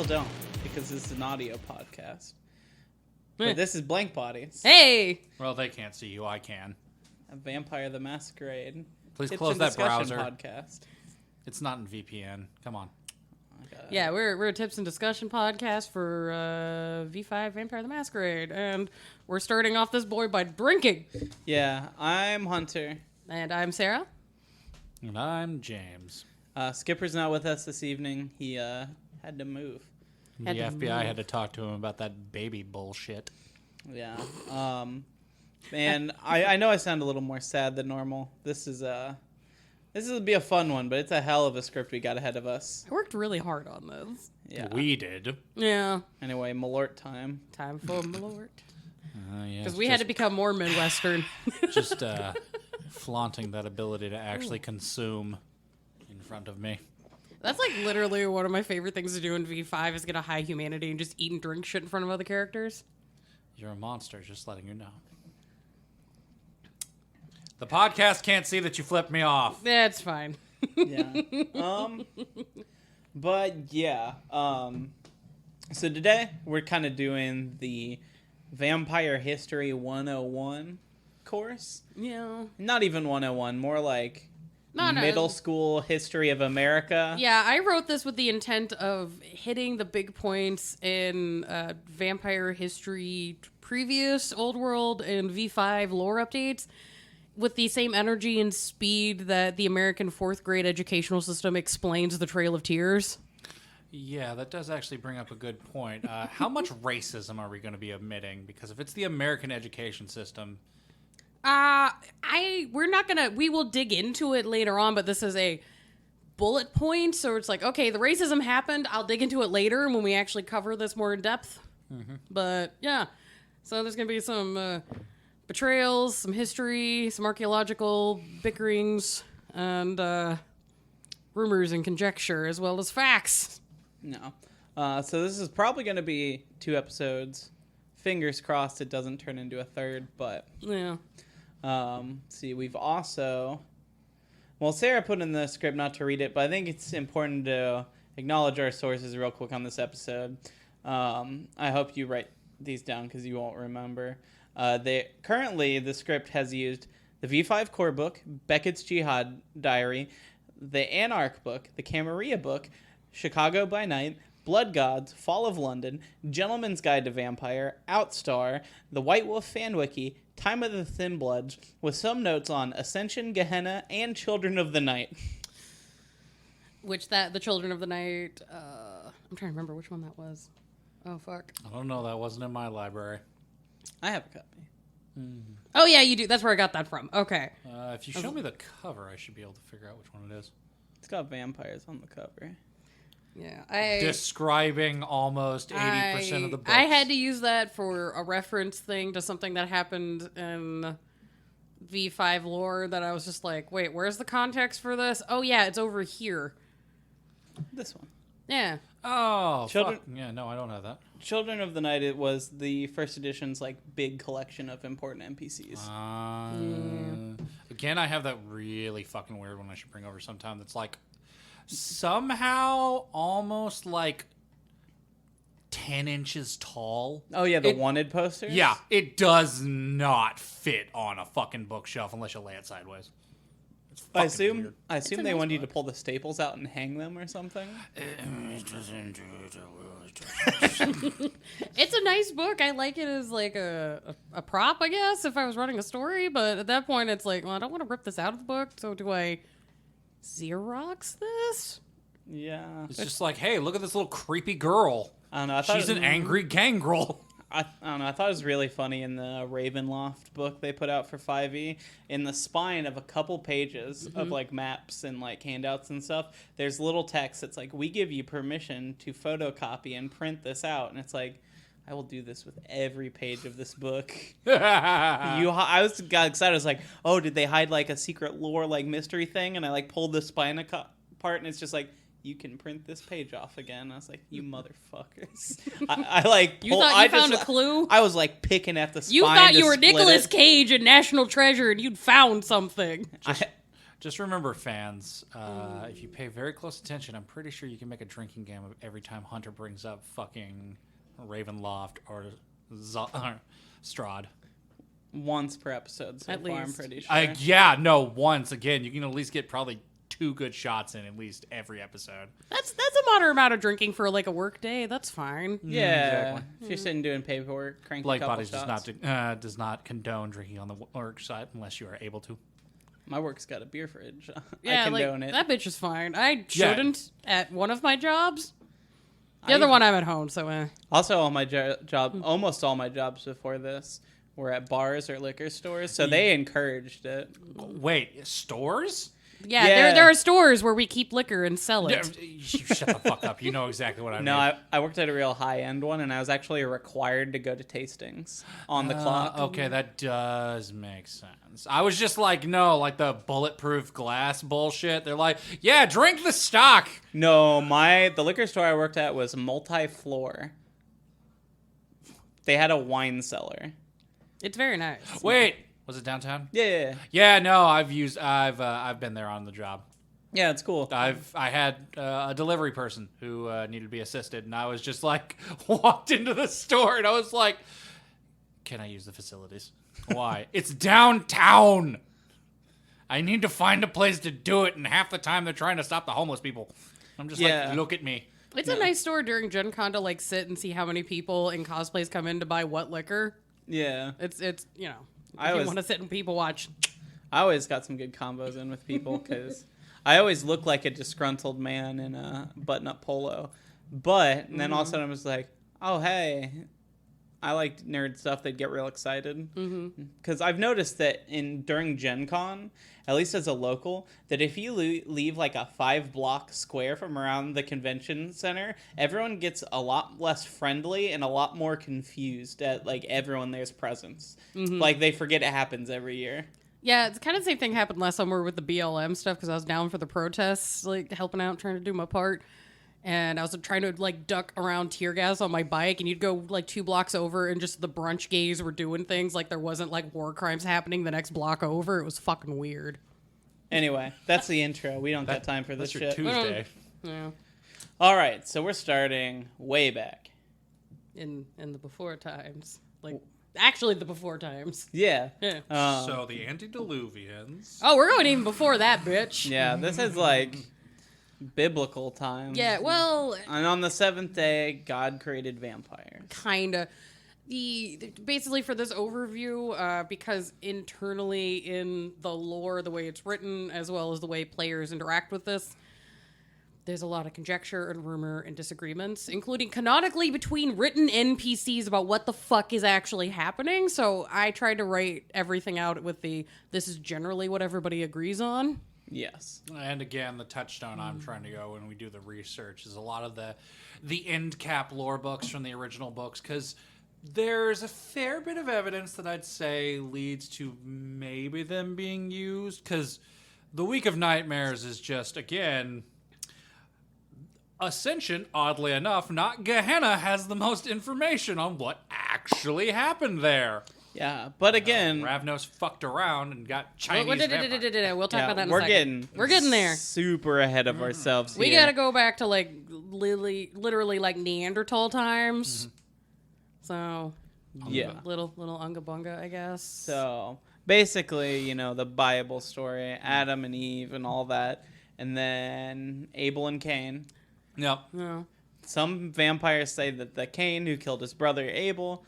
still don't, because this is an audio podcast. But this is Blank Bodies. Hey! Well, they can't see you. I can. A Vampire the Masquerade. Please Tips close and that discussion browser. podcast. It's not in VPN. Come on. Yeah, we're a tips and discussion podcast for V5 Vampire the Masquerade. And we're starting off this boy by drinking. Yeah, I'm Hunter. And I'm Sarah. And I'm James. Skipper's not with us this evening. He had to move. The FBI had to talk to him about that baby bullshit. Yeah. And I know I sound a little more sad than normal. This will be a fun one, but it's a hell of a script we got ahead of us. I worked really hard on this. Yeah. We did. Yeah. Anyway, Malort time. Time for Malort. Yeah, Because we had to become more Midwestern. Just flaunting that ability to actually consume in front of me. That's like literally one of my favorite things to do in V5 is get a high humanity and just eat and drink shit in front of other characters. You're a monster, just letting you know. The podcast can't see that you flipped me off. Yeah, it's fine. Yeah. But yeah. So today we're kind of doing the Vampire History 101 course. Yeah. Not even 101, more like No. middle school history of America. Yeah, I wrote this with the intent of hitting the big points in vampire history, previous Old World and V5 lore updates, with the same energy and speed that the American fourth grade educational system explains the Trail of Tears. Yeah, that does actually bring up a good point. How much racism are we going to be omitting? Because if it's the American education system... we will dig into it later on, but this is a bullet point, so it's like, okay, the racism happened, I'll dig into it later when we actually cover this more in depth. Mm-hmm. But, yeah, so there's going to be some betrayals, some history, some archaeological bickerings, and rumors and conjecture, as well as facts. No. So this is probably going to be 2 episodes. Fingers crossed it doesn't turn into a third, but... Yeah. See, we've also... Well, Sarah put in the script not to read it, but I think it's important to acknowledge our sources real quick on this episode. I hope you write these down because you won't remember. Currently, the script has used the V5 core book, Beckett's Jihad Diary, the Anarch book, the Camarilla book, Chicago by Night, Blood Gods, Fall of London, Gentleman's Guide to Vampire, Outstar, the White Wolf Fan Wiki, Time of the Thin Bloods, with some notes on Ascension, Gehenna, and Children of the Night. The Children of the Night, I'm trying to remember which one that was. Oh, fuck. I don't know, that wasn't in my library. I have a copy. Mm-hmm. Oh, yeah, you do. That's where I got that from. Okay. If you show me the cover, I should be able to figure out which one it is. It's got vampires on the cover. Yeah, describing almost 80% of the books. I had to use that for a reference thing to something that happened in V5 lore that I was just like, wait, where's the context for this? Oh, yeah, it's over here. This one. Yeah. Oh, Children. fuck. Yeah, no, I don't have that. Children of the Night, it was the first edition's like big collection of important NPCs. Again, I have that really fucking weird one I should bring over sometime that's like somehow almost like 10 inches tall. Oh, yeah, the wanted posters? Yeah, it does not fit on a fucking bookshelf unless you lay it sideways. It's I fucking assume a they nice want you to book. pull the staples out and hang them or something. It's a nice book. I like it as like a prop, I guess, if I was running a story. But at that point, it's like, well, I don't want to rip this out of the book. So do I Xerox this? Yeah. It's just like, hey, look at this little creepy girl. I don't know. She's an angry gangrel. I don't know. I thought it was really funny in the Ravenloft book they put out for 5e. In the spine of a couple pages of like maps and like handouts and stuff, there's little text that's like, we give you permission to photocopy and print this out. And it's like, I will do this with every page of this book. I got excited. I was like, oh, did they hide like a secret lore like mystery thing? And I like pulled the spine apart and it's just like, you can print this page off again. I was like, you motherfuckers. You thought you found a clue? I was like picking at the spine. You thought you were split Nicolas it. Cage in National Treasure and you'd found something. Just remember, fans, if you pay very close attention, I'm pretty sure you can make a drinking game of every time Hunter brings up fucking Ravenloft or Strahd. Once per episode so At far, I'm least. pretty sure. Once again. You can at least get probably 2 good shots in at least every episode. That's a moderate amount of drinking for like a work day. That's fine. Yeah, exactly. if you're sitting doing paperwork, cranking Blake a couple Bodies shots. does not condone drinking on the work site unless you are able to. My work's got a beer fridge. Yeah, I like condone it. that bitch is fine. I Yeah. shouldn't at one of my jobs. The other one I'm at home, so Also, all my almost all my jobs before this were at bars or liquor stores, so they encouraged it. Wait, stores? yeah. Yeah. There are stores where we keep liquor and sell it. You shut the fuck up. You know exactly what I mean. No, I worked at a real high-end one, and I was actually required to go to tastings on the clock. Okay, that does make sense. I was just like, no, like the bulletproof glass bullshit. They're like, yeah, drink the stock. No, the liquor store I worked at was multi-floor. They had a wine cellar. It's very nice. Wait, was it downtown? Yeah, Yeah, no, I've been there on the job. yeah, it's cool. I had a delivery person who needed to be assisted, and I was just like, walked into the store, and I was like, can I use the facilities? Why? It's downtown. I need to find a place to do it, and half the time they're trying to stop the homeless people. I'm just like, look at me. It's a nice store during Gen Con to like sit and see how many people in cosplays come in to buy what liquor. Yeah, It's you know, I if you was- want to sit and people watch. I always got some good combos in with people because I always look like a disgruntled man in a button-up polo. But and then all of a sudden I was like, oh, hey, I like nerd stuff. They'd get real excited. Because I've noticed that during Gen Con, at least as a local, that if you leave like a 5-block square from around the convention center, everyone gets a lot less friendly and a lot more confused at like everyone there's presence. Like they forget it happens every year. Yeah, it's kind of the same thing happened last summer with the BLM stuff because I was down for the protests, like helping out, trying to do my part. And I was trying to like duck around tear gas on my bike, and you'd go like 2 blocks over, and just the brunch gays were doing things like there wasn't like war crimes happening the next block over. It was fucking weird. Anyway, that's the intro. We don't got time for this That's your shit. Tuesday. Yeah, All right, so we're starting way back. in the before times, like actually the before times. Yeah. Yeah. So the antediluvians. Oh, we're going even before that, bitch. Yeah, this is like biblical times. Yeah, well, And on the 7th day, God created vampires. kinda. Basically for this overview, because internally in the lore, the way it's written, as well as the way players interact with this, there's a lot of conjecture and rumor and disagreements, including canonically between written NPCs about what the fuck is actually happening. So I tried to write everything out with this is generally what everybody agrees on. Yes. And again, the touchstone I'm trying to go when we do the research is a lot of the end cap lore books from the original books, because there's a fair bit of evidence that I'd say leads to maybe them being used, because the Week of Nightmares is just, again, Ascension, oddly enough, not Gehenna, has the most information on what actually happened there. Yeah, but again, Ravnos fucked around and got Chinese vampires. We'll talk about that in a we're second. We're getting there. super ahead of ourselves We here. gotta go back to like literally like Neanderthal times. So Yeah. little unga bunga, I guess. So basically, the Bible story, Adam and Eve and all that, and then Abel and Cain. Yep. No. Some vampires say that the Cain who killed his brother Abel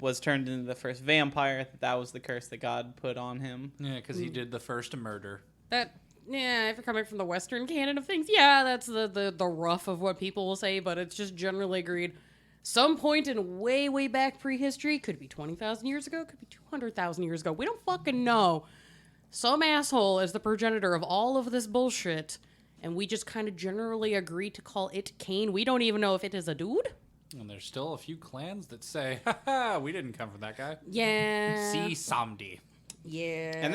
was turned into the first vampire. That was the curse that God put on him. Yeah, because he did the first murder. That if you're coming from the Western canon of things, yeah, that's the rough of what people will say, but it's just generally agreed. Some point in way back prehistory, could be 20,000 years ago, could be 200,000 years ago. We don't fucking know. Some asshole is the progenitor of all of this bullshit, and we just kind of generally agree to call it Cain. We don't even know if it is a dude. And there's still a few clans that say, ha, we didn't come from that guy. Yeah. See Samdi. Yeah. And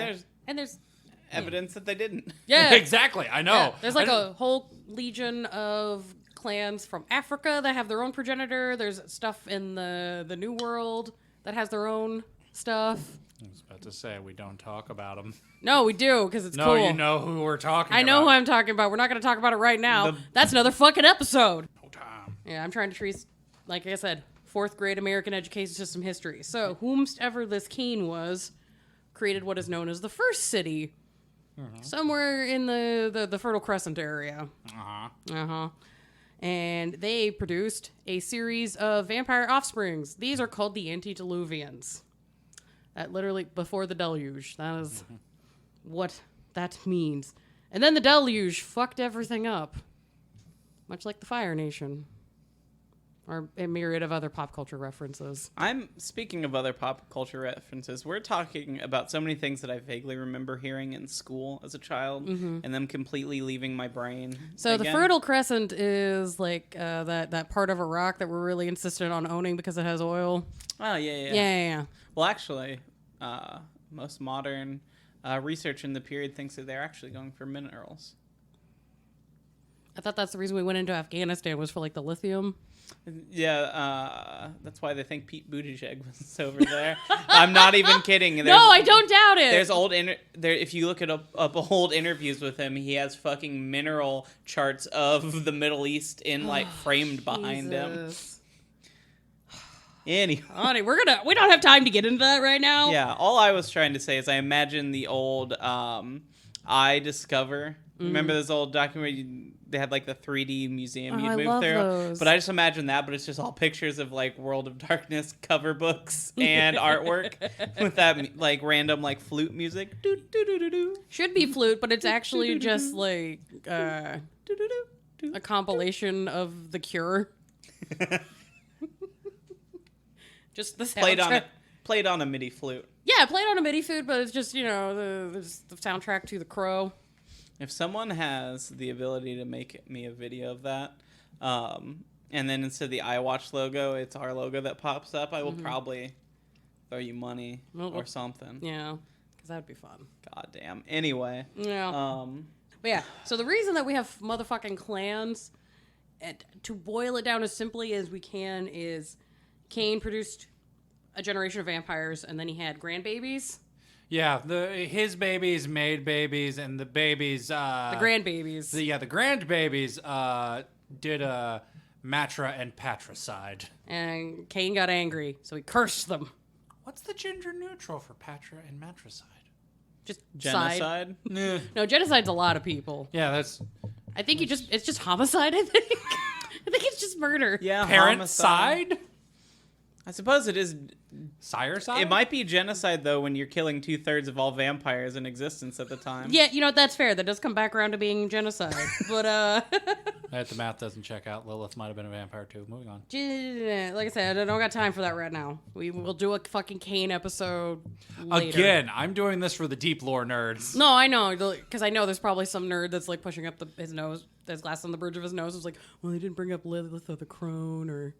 there's evidence that they didn't. Yeah. Exactly, I know. Yeah. There's like a whole legion of clans from Africa that have their own progenitor. There's stuff in the New World that has their own stuff. I was about to say, we don't talk about them. No, we do, because it's No, cool. you know who we're talking about. I know who I'm talking about. We're not going to talk about it right now. That's another fucking episode. No time. Yeah, I'm trying to treat, like I said, 4th grade American education system history. So, whomsoever this Kane was, created what is known as the First City, somewhere in the Fertile Crescent area. And they produced a series of vampire offsprings. These are called the Antediluvians. That literally, before the deluge. That is what that means. And then the deluge fucked everything up. Much like the Fire Nation. Or a myriad of other pop culture references. I'm speaking of other pop culture references. We're talking about so many things that I vaguely remember hearing in school as a child, and them completely leaving my brain. So again. the Fertile Crescent is like that part of Iraq that we're really insistent on owning because it has oil. Oh yeah. Yeah. Well, actually, most modern research in the period thinks that they're actually going for minerals. I thought that's the reason we went into Afghanistan was for like the lithium. Yeah, that's why they think Pete Buttigieg was over there. I'm not even kidding. No, I don't doubt it. There's old if you look up old interviews with him, he has fucking mineral charts of the Middle East in like framed behind him. Anyway, Honey, we don't have time to get into that right now. yeah, all I was trying to say is I imagine the old I Discover. Remember those old documentary? They had like the 3D museum you'd I move love through. those. But I just imagine that, but it's just all pictures of like World of Darkness cover books and artwork with that like random like flute music. Do, do, do, do, do. Should be flute, but it's actually just like a compilation of The Cure. Just the soundtrack. Played on a MIDI flute. Yeah, played on a MIDI flute, but it's just, the soundtrack to The Crow. If someone has the ability to make me a video of that, and then instead of the iWatch logo, it's our logo that pops up, I will probably throw you money or something. Yeah, because that would be fun. God damn. Anyway. Yeah. But yeah, so the reason that we have motherfucking clans, and to boil it down as simply as we can, is Kane produced a generation of vampires, and then he had grandbabies. Yeah, his babies made babies, and the babies... The grandbabies. The grandbabies did a Matra and Patricide. And Kane got angry, so he cursed them. What's the gender neutral for Patra and Matricide? Just Genocide? Nah. No, genocide's a lot of people. Yeah, that's... I think it's just homicide, I think. I think it's just murder. Yeah, Parent homicide. side? I suppose it is. Sire side? It might be genocide, though, when you're killing 2/3 of all vampires in existence at the time. Yeah, that's fair. That does come back around to being genocide. But, If the math doesn't check out, Lilith might have been a vampire, too. Moving on. like I said, I don't got time for that right now. We will do a fucking Kane episode later. Again, I'm doing this for the deep lore nerds. No, I know, because I know there's probably some nerd that's, like, pushing up his nose, his glass on the bridge of his nose. It's like, well, they didn't bring up Lilith or the crone, or...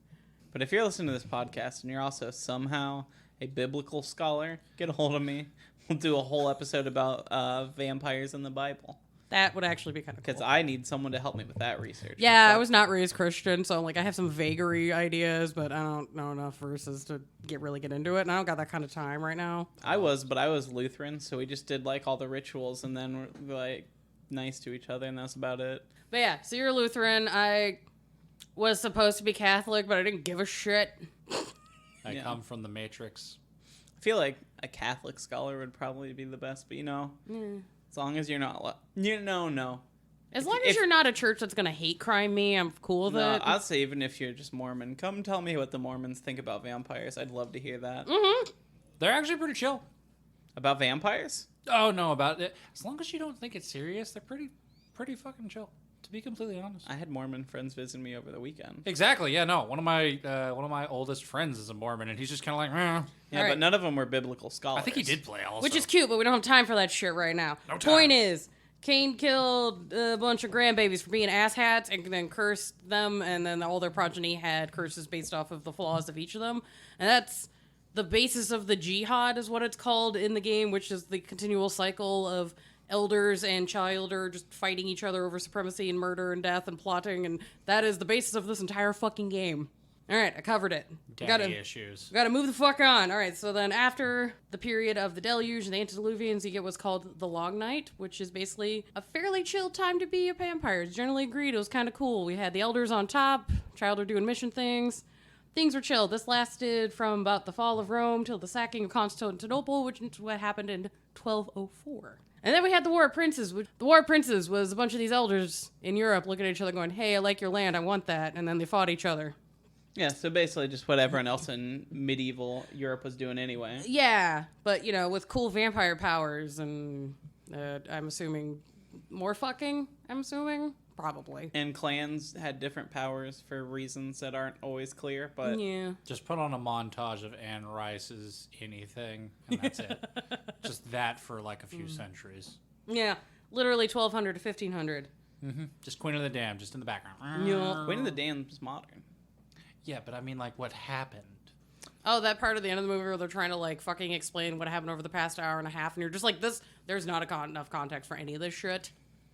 But if you're listening to this podcast and you're also somehow a biblical scholar, get a hold of me. We'll do a whole episode about vampires in the Bible. That would actually be kind of cool. Because I need someone to help me with that research. Yeah, I was not raised Christian, so like I have some vagary ideas, but I don't know enough verses to really get into it, and I don't got that kind of time right now. I was Lutheran, so we just did like all the rituals and then we're like nice to each other, and that's about it. But yeah, so you're Lutheran. I was supposed to be Catholic, but I didn't give a shit. I come from the Matrix. I feel like a Catholic scholar would probably be the best, but as long as you're not, no. As long as you're not a church that's gonna hate crime me, I'm cool with it. I'll say even if you're just Mormon, come tell me what the Mormons think about vampires. I'd love to hear that. Mm-hmm. They're actually pretty chill. About vampires? Oh, no, about it. As long as you don't think it's serious, they're pretty fucking chill, to be completely honest. I had Mormon friends visit me over the weekend. Exactly, yeah, no. One of my oldest friends is a Mormon, and he's just kind of like, Yeah, Right. but none of them were biblical scholars. I think he did play also. Which is cute, but we don't have time for that shit right now. No time. Point is, Cain killed a bunch of grandbabies for being asshats and then cursed them, and then all their progeny had curses based off of the flaws of each of them. And that's the basis of the jihad, is what it's called in the game, which is the continual cycle of elders and childer just fighting each other over supremacy and murder and death and plotting, and that is the basis of this entire fucking game. All right, I covered it. Daddy issues. Gotta move the fuck on. All right, so then after the period of the deluge and the antediluvians, you get what's called the long night, which is basically a fairly chill time to be a vampire. It's generally agreed it was kind of cool. We had the elders on top, child were doing mission things. Things were chill. This lasted from about the fall of Rome till the sacking of Constantinople, which is what happened in 1204. And then we had the War of Princes. The War of Princes was a bunch of these elders in Europe looking at each other going, hey, I like your land, I want that. And then they fought each other. Yeah, so basically just what everyone else in medieval Europe was doing anyway. Yeah, but, you know, with cool vampire powers and I'm assuming more fucking, Probably. And clans had different powers for reasons that aren't always clear, but... Yeah. Just put on a montage of Anne Rice's anything, and that's it. Just that for like a few centuries. Yeah, literally 1200 to 1500. Mm-hmm. Just Queen of the Dam, just in the background. Yeah. Queen of the Dam's modern. Yeah, but I mean, like, what happened? Oh, that part of the end of the movie where they're trying to, like, fucking explain what happened over the past hour and a half, and you're just like, there's not enough context for any of this shit.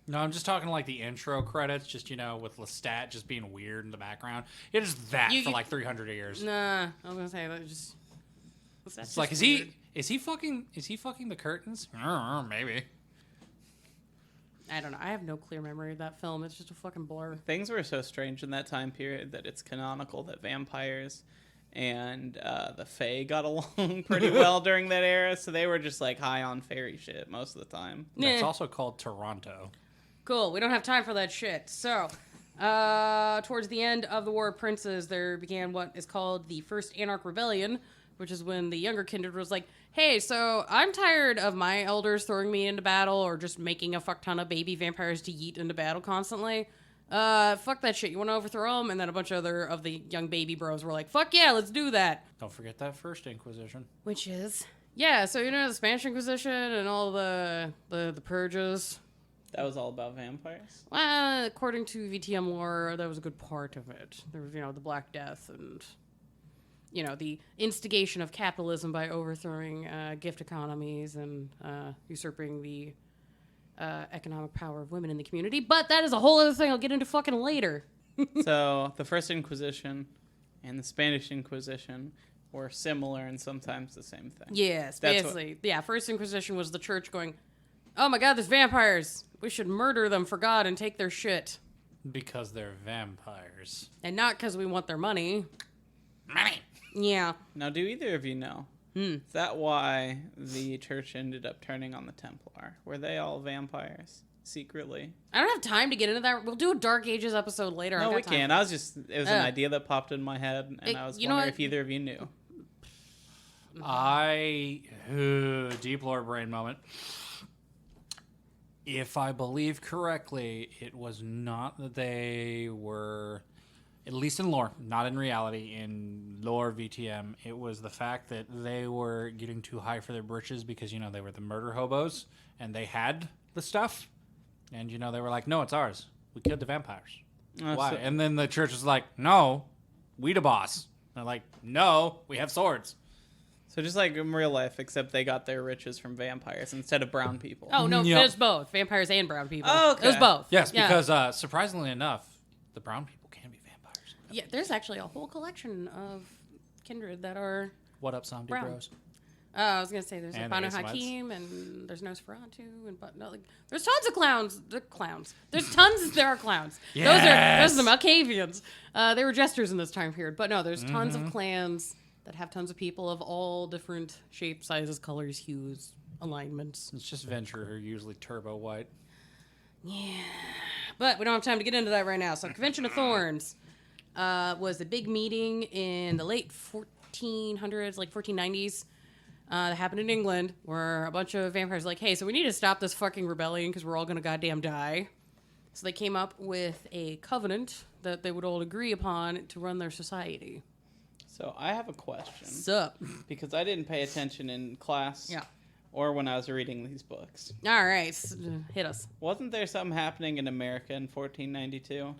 No, I'm just talking like the intro credits, just, you know, with Lestat just being weird in the background. It is that for like 300 years. Nah, I was gonna say that just. It's like, is he fucking the curtains? Maybe. I don't know. I have no clear memory of that film. It's just a fucking blur. Things were so strange in that time period that it's canonical that vampires and the Fae got along pretty well during that era, so they were just like high on fairy shit most of the time. That's Nah. also called Toronto. Cool. We don't have time for that shit. So, towards the end of the War of Princes, there began what is called the First Anarch Rebellion, which is when the younger kindred was like, hey, so I'm tired of my elders throwing me into battle or just making a fuck ton of baby vampires to yeet into battle constantly. Fuck that shit. You want to overthrow them? And then a bunch of the young baby bros were like, fuck yeah, let's do that. Don't forget that First Inquisition. Which is? Yeah, so you know the Spanish Inquisition and all the purges. That was all about vampires? Well, according to VTM lore, that was a good part of it. There was, you know, the Black Death and, you know, the instigation of capitalism by overthrowing gift economies and usurping the economic power of women in the community. But that is a whole other thing I'll get into fucking later. So the First Inquisition and the Spanish Inquisition were similar and sometimes the same thing. Yes, basically. Yeah, First Inquisition was the church going, oh my god, there's vampires. We should murder them for God and take their shit. Because they're vampires. And not because we want their money. Money! Yeah. Now, do either of you know? Is that why the church ended up turning on the Templar? Were they all vampires secretly? I don't have time to get into that. We'll do a Dark Ages episode later. No, we can. It was an Uh, idea that popped in my head, and I was you know wondering what? if either of you knew. Deep lore brain moment. If I believe correctly, it was not that they were, at least in lore, not in reality, in lore VTM, it was the fact that they were getting too high for their britches because, you know, they were the murder hobos and they had the stuff. And, you know, they were like, no, it's ours. We killed the vampires. Why? So- And then the church was like, no, we the boss. And they're like, no, we have swords. So just like in real life, except they got their riches from vampires instead of brown people. Oh, no, Yep. there's both. Vampires and brown people. Oh, okay. It was both. Yes, Yeah. because surprisingly enough, the brown people can be vampires. Yeah, there's actually a whole collection of kindred that are... What up, zombie Brown. bros? I was going to say there's And Banu Asamites. Hakim and there's Nosferatu and but no, like, there's tons of clowns. There's tons. There are clowns. Yes! Those are the Malkavians. They were jesters in this time period. But no, there's tons of clans that have tons of people of all different shapes, sizes, colors, hues, alignments. It's just Venture, who are usually turbo white. But we don't have time to get into that right now. So Convention of Thorns was a big meeting in the late 1400s, like 1490s. That happened in England, where a bunch of vampires were like, hey, so we need to stop this fucking rebellion because we're all going to goddamn die. So they came up with a covenant that they would all agree upon to run their society. So I have a question. Sup? Because I didn't pay attention in class Yeah. or when I was reading these books. All right. Hit us. Wasn't there something happening in America in 1492?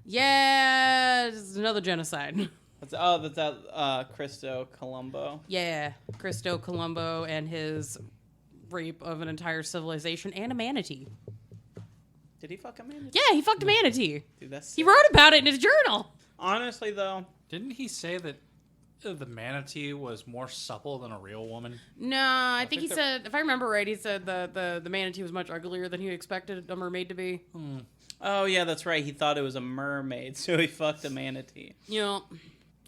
Yeah, it's another genocide. That's Cristo Colombo. Yeah, Cristo Colombo and his rape of an entire civilization and a manatee. Did he fuck a manatee? Yeah, he fucked a manatee. Dude, that's He wrote about it in his journal. Honestly, though, Didn't he say that the manatee was more supple than a real woman? No, I think he said, if I remember right, he said the manatee was much uglier than he expected a mermaid to be. Oh, yeah, that's right. He thought it was a mermaid, so he fucked a manatee. You know,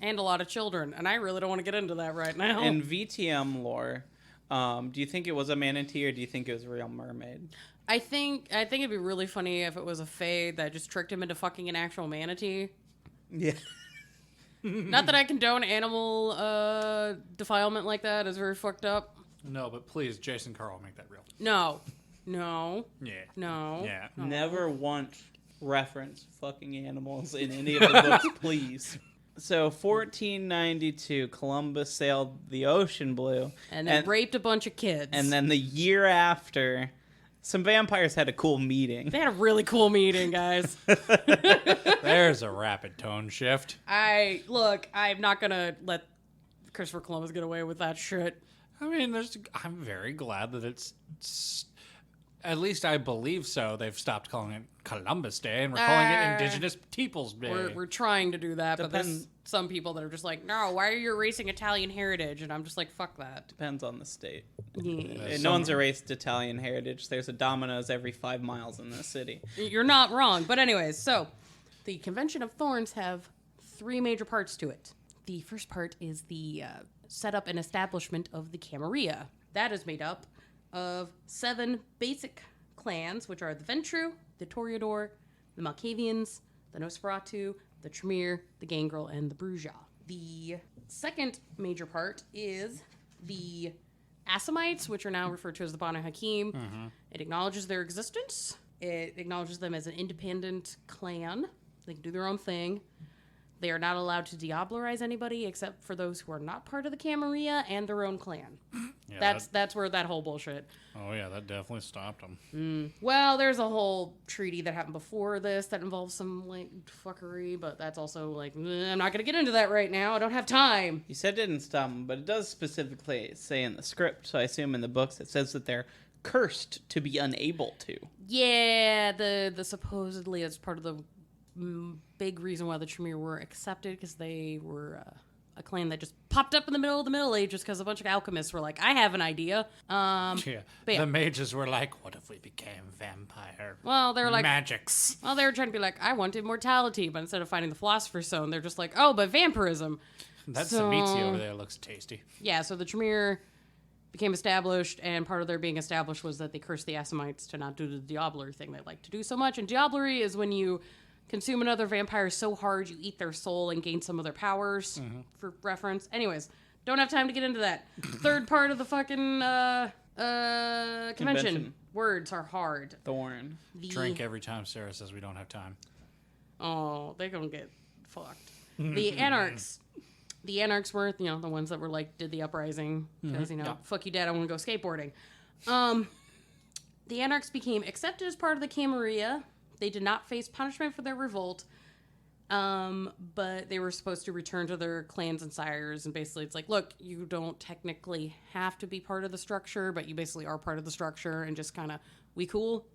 and a lot of children. And I really don't want to get into that right now. In VTM lore, do you think it was a manatee or do you think it was a real mermaid? I think it'd be really funny if it was a fae that just tricked him into fucking an actual manatee. Yeah. Not that I condone animal defilement like that. It's very fucked up. No, but please, Jason Carl, make that real. No. Yeah. No. Yeah. No. Never once reference fucking animals in any of the books, please. So, 1492, Columbus sailed the ocean blue. And then raped a bunch of kids. And then the year after, some vampires had a cool meeting. They had a really cool meeting, guys. There's a rapid tone shift. I'm not gonna let Christopher Columbus get away with that shit. I mean, I'm very glad that at least I believe so. They've stopped calling it Columbus Day and we're calling it Indigenous Peoples Day. We're trying to do that, but Depends. there's some people that are just like, no, why are you erasing Italian heritage? And I'm just like, fuck that. Depends on the state. Yeah. No one's erased Italian heritage. There's a Domino's every 5 miles in this city. You're not wrong. But anyways, so the Convention of Thorns have 3 major parts to it. The first part is the setup and establishment of the Camarilla. That is made up of 7 basic clans, which are the Ventru, the Toreador, the Malkavians, the Nosferatu, the Tremere, the Gangrel, and the Bruja. The second major part is the Assamites, which are now referred to as the Banu Hakim. Mm-hmm. It acknowledges their existence. It acknowledges them as an independent clan. They can do their own thing. They are not allowed to diablerize anybody except for those who are not part of the Camarilla and their own clan. Yeah, that's where that whole bullshit. Oh yeah, that definitely stopped them. Well, there's a whole treaty that happened before this that involves some like fuckery, but that's also like I'm not gonna get into that right now. I don't have time. You said it didn't stop them, but it does specifically say in the script, so I assume in the books it says that they're cursed to be unable to. Yeah, the supposedly it's part of the big reason why the Tremere were accepted, because they were a clan that just popped up in the middle of the Middle Ages because a bunch of alchemists were like, I have an idea. The mages were like, what if we became vampire? Well, they were like magics. Well, they were trying to be like, I want immortality, but instead of finding the Philosopher's Stone, they're just like, oh, but vampirism. That Samitsi over there looks tasty. Yeah, so the Tremere became established, and part of their being established was that they cursed the Assamites to not do the diablerie thing they like to do so much. And diablerie is when you consume another vampire so hard you eat their soul and gain some of their powers, for reference. Anyways, don't have time to get into that. Third part of the fucking convention. Words are hard. Thorn. Drink every time Sarah says we don't have time. Oh, they're gonna get fucked. The Anarchs. The Anarchs were, the ones that were like, did the uprising. Because, fuck you, Dad, I want to go skateboarding. The Anarchs became accepted as part of the Camarilla. They did not face punishment for their revolt, but they were supposed to return to their clans and sires, and basically it's like, look, you don't technically have to be part of the structure, but you basically are part of the structure, and just kind of, we cool?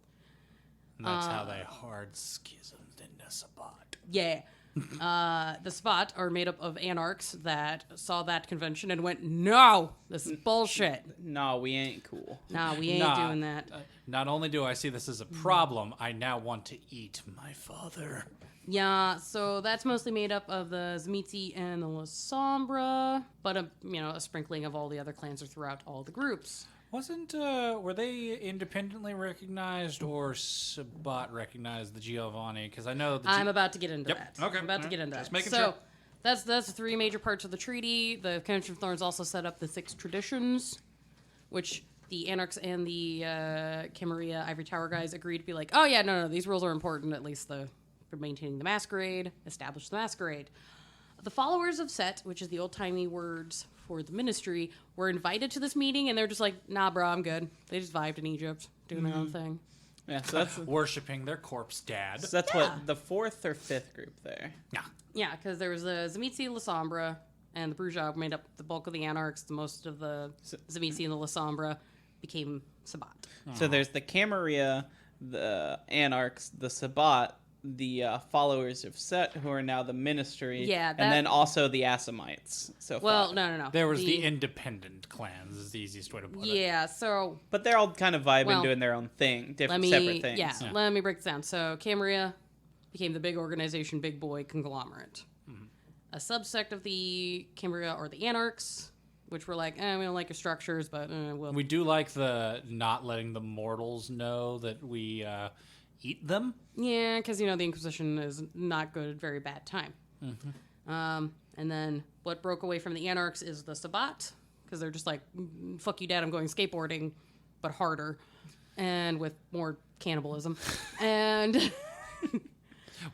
And that's how they hard schismed into Sabbat. Yeah. The Sabbat are made up of anarchs that saw that convention and went, no, this is bullshit. No, we ain't cool. Nah, we ain't doing that. Not only do I see this as a problem, I now want to eat my father. Yeah, so that's mostly made up of the Tzimisce and the Lasombra, but a sprinkling of all the other clans are throughout all the groups. Were they independently recognized or Sabbat recognized the Giovanni? Because I know I'm about to get into that. Okay. I'm about to get into that. Just making so, sure. That's the 3 major parts of the treaty. The Convention of Thorns also set up the 6 traditions, which the Anarchs and the Camarilla Ivory Tower guys agreed to be like, oh yeah, no, these rules are important, at least for maintaining the masquerade, establish the masquerade. The followers of Set, which is the old-timey words for the ministry, were invited to this meeting, and they're just like, nah, bro, I'm good. They just vibed in Egypt, doing their own thing. Yeah, so that's worshipping their corpse dad. So that's what the 4th or 5th group there. Yeah. Yeah, because there was the Tzimisce, Lasombra, and the Bruja made up the bulk of the Anarchs. Most of the Tzimisce and the Lasombra became Sabbat. So there's the Camarilla, the Anarchs, the Sabbat, the followers of Set, who are now the Ministry. Yeah, and then also the Assamites. So Well, far. no. There was the independent clans, is the easiest way to put it. Yeah, so But they're all kind of vibing, Well, doing their own thing, separate things. Yeah, let me break this down. So Cambria became the big organization, big boy conglomerate. A subsect of the Cambria are the Anarchs, which were like, we don't like your structures, but we'll... We do like the not letting the mortals know that we eat them. Yeah, because, the Inquisition is not good, very bad time. And then what broke away from the Anarchs is the Sabbat, because they're just like, fuck you, Dad, I'm going skateboarding, but harder, and with more cannibalism. And...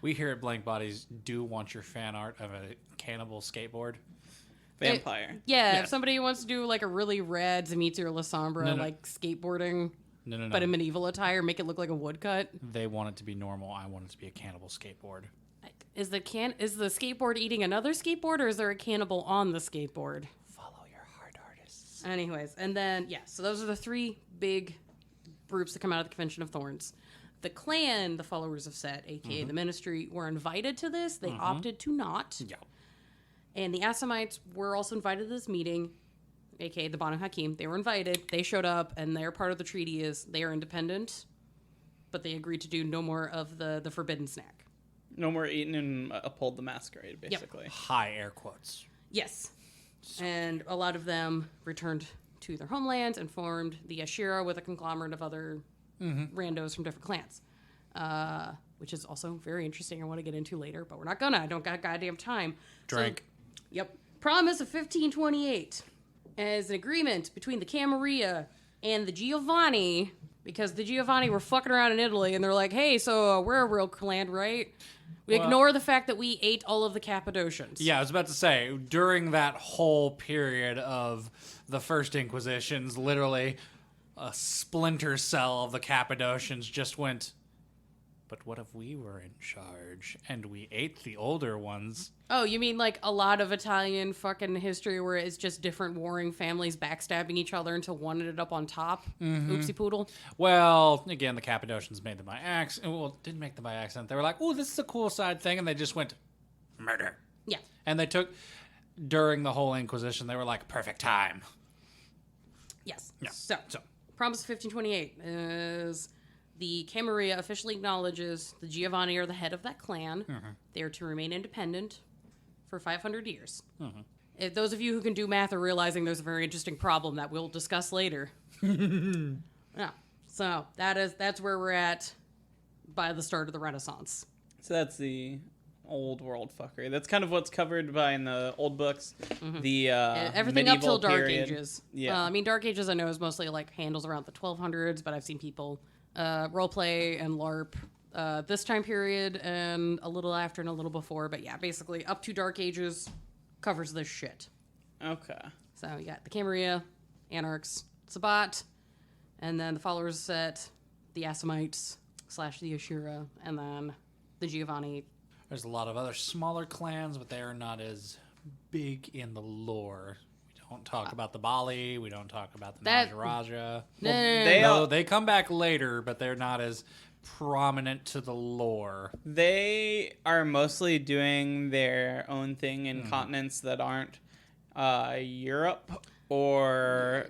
We here at Blank Bodies do want your fan art of a cannibal skateboard. Vampire. Yes. If somebody wants to do like a really rad Dimitri or La Sombra, like skateboarding, No. but in medieval attire, make it look like a woodcut. They want it to be normal. I want it to be a cannibal skateboard. Is the skateboard eating another skateboard, or is there a cannibal on the skateboard? Follow your heart, artists. Anyways, and then so those are the three big groups that come out of the Convention of Thorns. The clan, the followers of Set, aka the Ministry, were invited to this. They opted to not. Yeah. And the Assamites were also invited to this meeting, aka the Banu Hakim. They were invited. They showed up, and their part of the treaty is they are independent, but they agreed to do no more of the forbidden snack. No more eating and uphold the masquerade, basically. High air quotes. Yes. And a lot of them returned to their homelands and formed the Ashira with a conglomerate of other randos from different clans, which is also very interesting. I want to get into later, but we're not gonna. I don't got goddamn time. Drink. So, yep. Promise of 1528 as an agreement between the Camarilla and the Giovanni, because the Giovanni were fucking around in Italy, and they're like, hey, so we're a real clan, right? We ignore the fact that we ate all of the Cappadocians. Yeah, I was about to say, during that whole period of the First Inquisitions, literally a splinter cell of the Cappadocians just went, but what if we were in charge and we ate the older ones? Oh, you mean like a lot of Italian fucking history where it's just different warring families backstabbing each other until one ended up on top? Oopsie poodle. Well, again, the Cappadocians made them by accident. Well, didn't make them by accident. They were like, oh, this is a cool side thing. And they just went, murder. Yeah. And they took, during the whole Inquisition, they were like, perfect time. Yes. Yeah. So, Promise of 1528 is the Camarilla officially acknowledges the Giovanni are the head of that clan. They are to remain independent for 500 years. If those of you who can do math are realizing there's a very interesting problem that we'll discuss later. Yeah. So that's where we're at by the start of the Renaissance. So that's the old world fuckery. That's kind of what's covered by in the old books. The Everything up till medieval Dark period. Ages. Yeah. I mean, Dark Ages I know is mostly like handles around the 1200s, but I've seen people roleplay and LARP this time period and a little after and a little before. But yeah, basically up to Dark Ages covers this shit. Okay. So you got the Camarilla, Anarchs, Sabbat, and then the followers set, the Assamites / the Ashura, and then the Giovanni. There's a lot of other smaller clans, but they are not as big in the lore. We don't talk about the Bali. We don't talk about the Maharaja. They come back later, but they're not as prominent to the lore. They are mostly doing their own thing in continents that aren't Europe or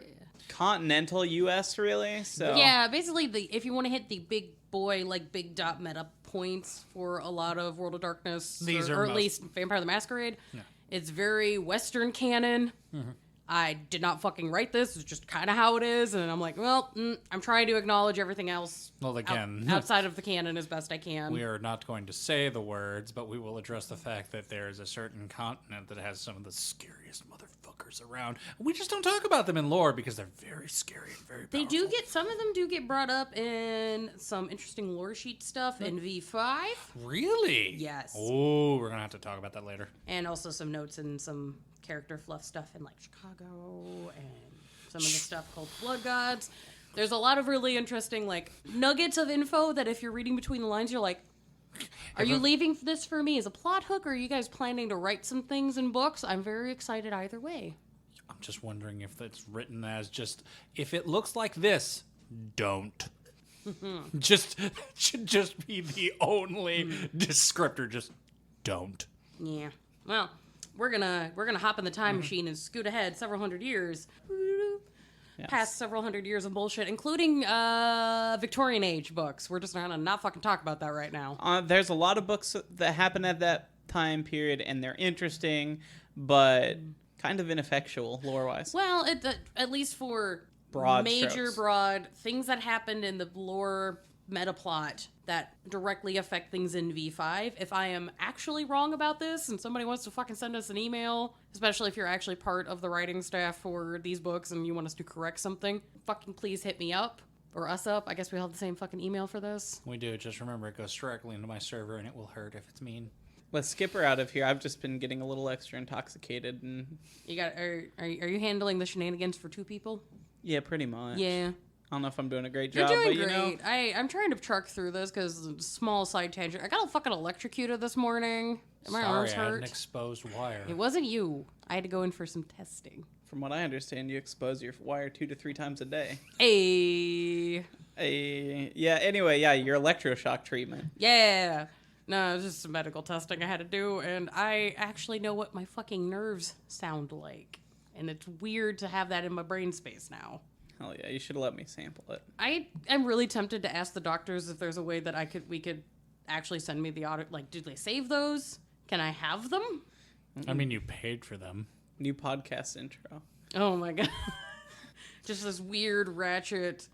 continental U.S. really. So Yeah, basically, if you want to hit the big boy, like big dot meta points for a lot of World of Darkness, or at least Vampire the Masquerade, it's very Western canon. I did not fucking write this. It's just kind of how it is. And I'm like, well, I'm trying to acknowledge everything else outside of the canon as best I can. We are not going to say the words, but we will address the fact that there is a certain continent that has some of the scariest motherfuckers around. We just don't talk about them in lore because they're very scary and very powerful. Some of them do get brought up in some interesting lore sheet stuff in V5. Really? Yes. Oh, we're going to have to talk about that later. And also some notes and some character fluff stuff in like Chicago and some of the stuff called Blood Gods. There's a lot of really interesting like nuggets of info that if you're reading between the lines, you're like, are you leaving this for me as a plot hook, or are you guys planning to write some things in books? I'm very excited either way. I'm just wondering if that's written as just, if it looks like this, don't. Should just be the only descriptor. Just don't. Yeah. Well, we're gonna hop in the time machine and scoot ahead several hundred years. Yes. Past several hundred years of bullshit, including Victorian age books. We're just gonna not fucking talk about that right now. There's a lot of books that happen at that time period, and they're interesting, but kind of ineffectual lore-wise. Well, at least for Broad major strokes. broad things that happened in the lore meta plot that directly affect things in V5. If I am actually wrong about this and somebody wants to fucking send us an email, especially if you're actually part of the writing staff for these books and you want us to correct something, fucking please hit me up or us up. I guess we all have the same fucking email for this. We do. Just remember, it goes directly into my server, and it will hurt if it's mean. Let's skip her out of here. I've just been getting a little extra intoxicated, and You got are you handling the shenanigans for two people? yeah, pretty much. Yeah. I don't know if I'm doing a great You're job, doing but great. you know, I'm trying to truck through this because small side tangent. I got fucking electrocuted this morning. My arms Sorry, I had an hurt. exposed wire. It wasn't you. I had to go in for some testing. from what I understand, you expose your wire 2 to 3 times a day. Hey. Yeah. Anyway, yeah, your electroshock treatment. Yeah. No, it was just some medical testing I had to do, and I actually know what my fucking nerves sound like. And it's weird to have that in my brain space now. Hell yeah, you should have let me sample it. I'm really tempted to ask the doctors if there's a way that we could actually send me the audio. Like, did they save those? Can I have them? I mean, you paid for them. New podcast intro. Oh my god. Just this weird, ratchet,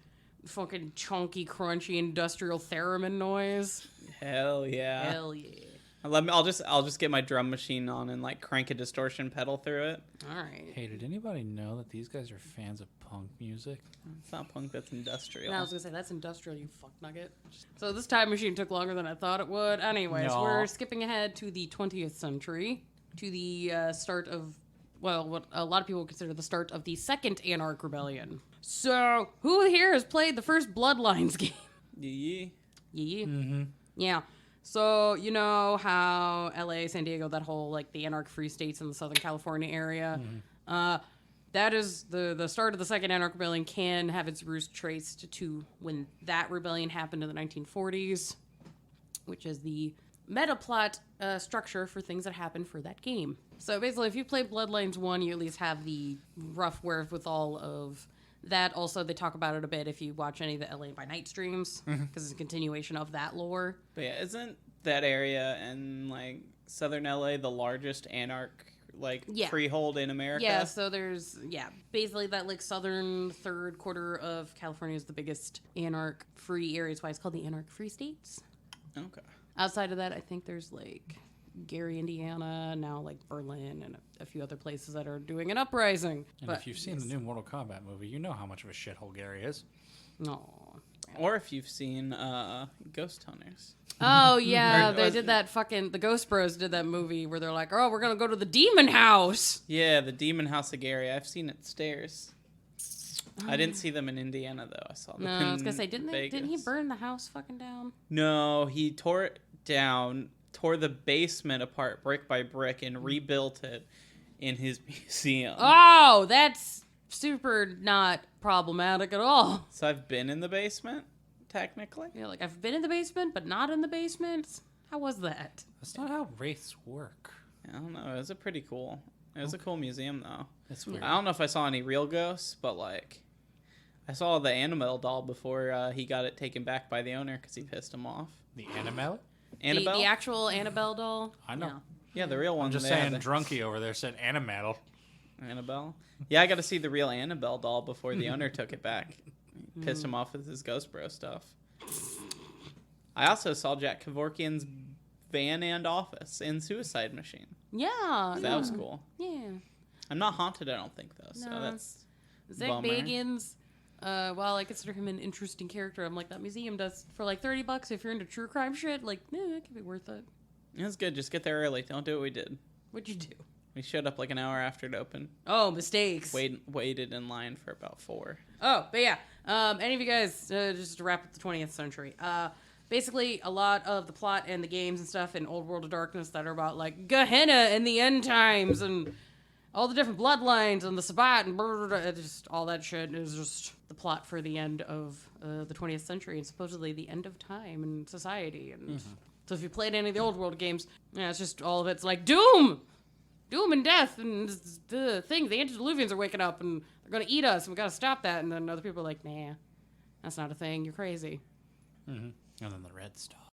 fucking chunky, crunchy industrial theremin noise. Hell yeah. Hell yeah. I'll just get my drum machine on and like crank a distortion pedal through it. Alright. Hey, did anybody know that these guys are fans of punk music? It's not punk, that's industrial. I was gonna say, that's industrial, you fuck nugget. So this time machine took longer than I thought it would. Anyways, No. we're skipping ahead to the 20th century, to the start of, well, what a lot of people consider the start of the Second Anarch Rebellion. So, who here has played the first Bloodlines game? Yeah. Yeah. Mm-hmm. Yeah. So, you know how LA, San Diego, that whole, like, the Anarch Free States in the Southern California area, that is the start of the Second Anarch Rebellion can have its roots traced to when that rebellion happened in the 1940s, which is the meta plot structure for things that happened for that game. So basically, if you play Bloodlines 1, you at least have the rough wherewithal of that. Also, they talk about it a bit if you watch any of the LA by Night streams, because it's a continuation of that lore. But yeah, isn't that area in like southern LA the largest anarch freehold in America? Yeah, so there's, basically that like southern third quarter of California is the biggest anarch free area. It's why it's called the Anarch Free States. Okay. Outside of that, I think there's like Gary, Indiana, now like Berlin and a few other places that are doing an uprising. And But if you've seen the new Mortal Kombat movie, you know how much of a shithole Gary is. no. Or if you've seen Ghost Hunters. Oh yeah, Or they was did it- that fucking the Ghost Bros did that movie where they're like, oh, we're gonna go to the demon house. Yeah, the Demon House of Gary. I've seen it stairs. I didn't see them in Indiana though. I saw them. No, in I was gonna say, didn't he Vegas. burn the house fucking down? No, he tore it down, tore the basement apart brick by brick, and rebuilt it in his museum. Oh, that's super not problematic at all. So I've been in the basement, technically. Yeah, like I've been in the basement, but not in the basement. How was that? That's not how wraiths work. I don't know. It was a pretty cool. It was a cool museum though. That's weird. I don't know if I saw any real ghosts, but like, I saw the Annabelle doll before he got it taken back by the owner because he pissed him off. The Annabelle? Annabelle? The actual Annabelle doll. I know. Yeah, the real one. I'm just they had saying, the- Drunky over there said Animal. Annabelle. Yeah, I got to see the real Annabelle doll before the owner took it back. Pissed him off with his Ghost Bro stuff. I also saw Jack Kevorkian's van and office in Suicide Machine. Yeah. That was cool. Yeah. I'm not haunted, I don't think, though. So No. that's Zach bummer. Bagans, while I consider him an interesting character, I'm like, that museum does, for like $30 if you're into true crime shit, like, it could be worth it. It was good. Just get there early. Don't do what we did. What'd you do? We showed up like an hour after it opened. Oh, mistakes. Waited in line for about 4. Oh, but yeah. Any of you guys, just to wrap up the 20th century, basically a lot of the plot and the games and stuff in Old World of Darkness that are about like Gehenna and the end times and all the different bloodlines and the Sabbat and just all that shit is just the plot for the end of the 20th century and supposedly the end of time and society. And so if you played any of the old world games, yeah, it's just all of it's like doom and death and the thing. The antediluvians are waking up and they're gonna eat us and we gotta stop that. And then other people are like, nah, that's not a thing. You're crazy. And then the red stuff.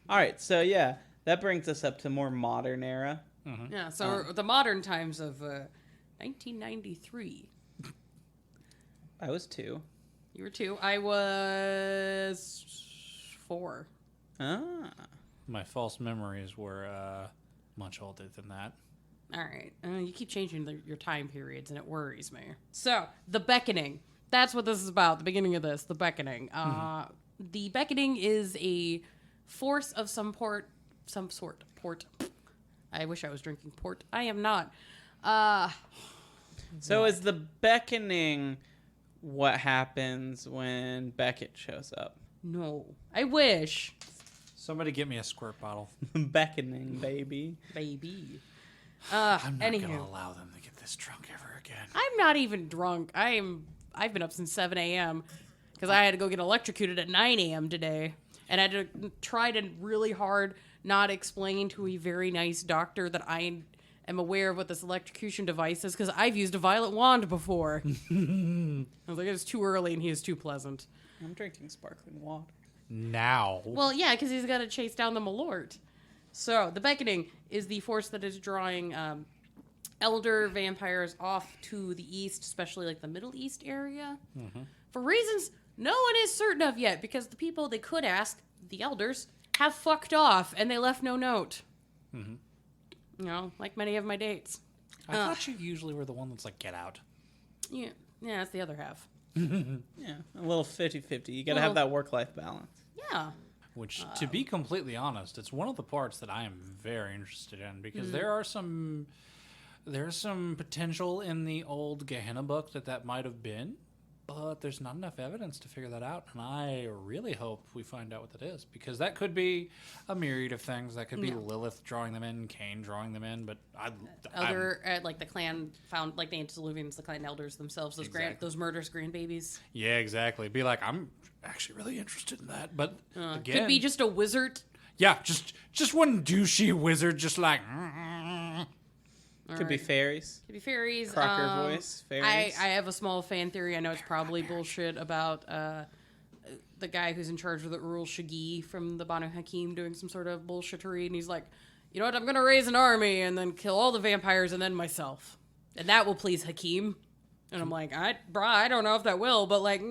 All right, so yeah, that brings us up to more modern era. Yeah, so the modern times of 1993. I was 2. You were 2. I was 4. Ah. My false memories were much older than that. All right. You keep changing your time periods, and it worries me. So, The Beckoning. That's what this is about, the beginning of this, The Beckoning. The Beckoning is a force of some sort. Port. I wish I was drinking port. I am not. So is the beckoning what happens when Beckett shows up? No. I wish. Somebody get me a squirt bottle. Beckoning, baby. Baby. I'm not Anywho. going to allow them to get this drunk ever again. I'm not even drunk. I've been up since 7 a.m. because I had to go get electrocuted at 9 a.m. today. And I had to try to really hard not explain to a very nice doctor that I am aware of what this electrocution device is because I've used a violet wand before. I was like, it's too early and he is too pleasant. I'm drinking sparkling water. Now. Well, yeah, because he's got to chase down the Malort. So, the Beckoning is the force that is drawing elder vampires off to the east, especially like the Middle East area, for reasons no one is certain of yet, because the people they could ask, the elders, have fucked off, and they left no note. You know, like many of my dates. I thought you usually were the one that's like, get out. Yeah, that's the other half. Yeah, a little 50-50. You got to have that work-life balance. Yeah. Which, to be completely honest, it's one of the parts that I am very interested in because there's some potential in the old Gehenna book that might have been, but there's not enough evidence to figure that out, and I really hope we find out what that is because that could be a myriad of things. That could be Lilith drawing them in, Cain drawing them in, but like the clan found, like the antediluvians, the clan elders themselves, those murderous grandbabies. Yeah, exactly. Be like, I'm actually really interested in that, but again, Could be just a wizard. Yeah, just one douchey wizard, just like. Could be fairies. Could be fairies. Crocker voice. Fairies. I have a small fan theory. I know it's probably bullshit about the guy who's in charge of the Urul Shagi from the Banu Hakim doing some sort of bullshittery, and he's like, you know what, I'm gonna raise an army and then kill all the vampires and then myself, and that will please Hakim. And I'm like, I don't know if that will, but like,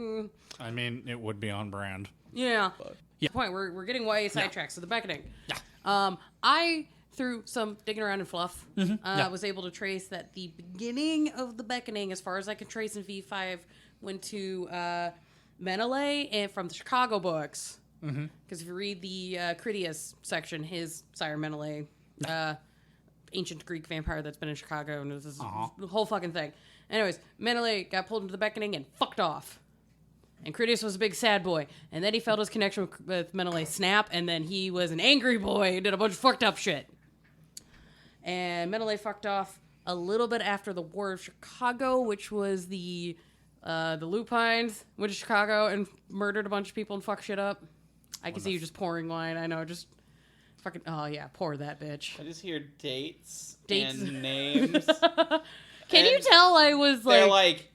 I mean, it would be on brand. Yeah. Yeah. The point we're getting way sidetracked. So the Beckoning. Yeah. I through some digging around in fluff, was able to trace that the beginning of the Beckoning, as far as I could trace in V5, went to Menelaus and from the Chicago books. Because if you read the Critias section, his sire Menelaus, ancient Greek vampire that's been in Chicago, and it was this whole fucking thing. Anyways, Menelaus got pulled into the Beckoning and fucked off. And Critias was a big sad boy. And then he felt his connection with Menelaus snap, and then he was an angry boy and did a bunch of fucked up shit. And Menelaus fucked off a little bit after the War of Chicago, which was the Lupines went to Chicago and murdered a bunch of people and fucked shit up. I can see you just pouring wine. I know, just fucking, oh yeah, pour that bitch. I just hear dates Dates. and names. Can you tell I was They're like... like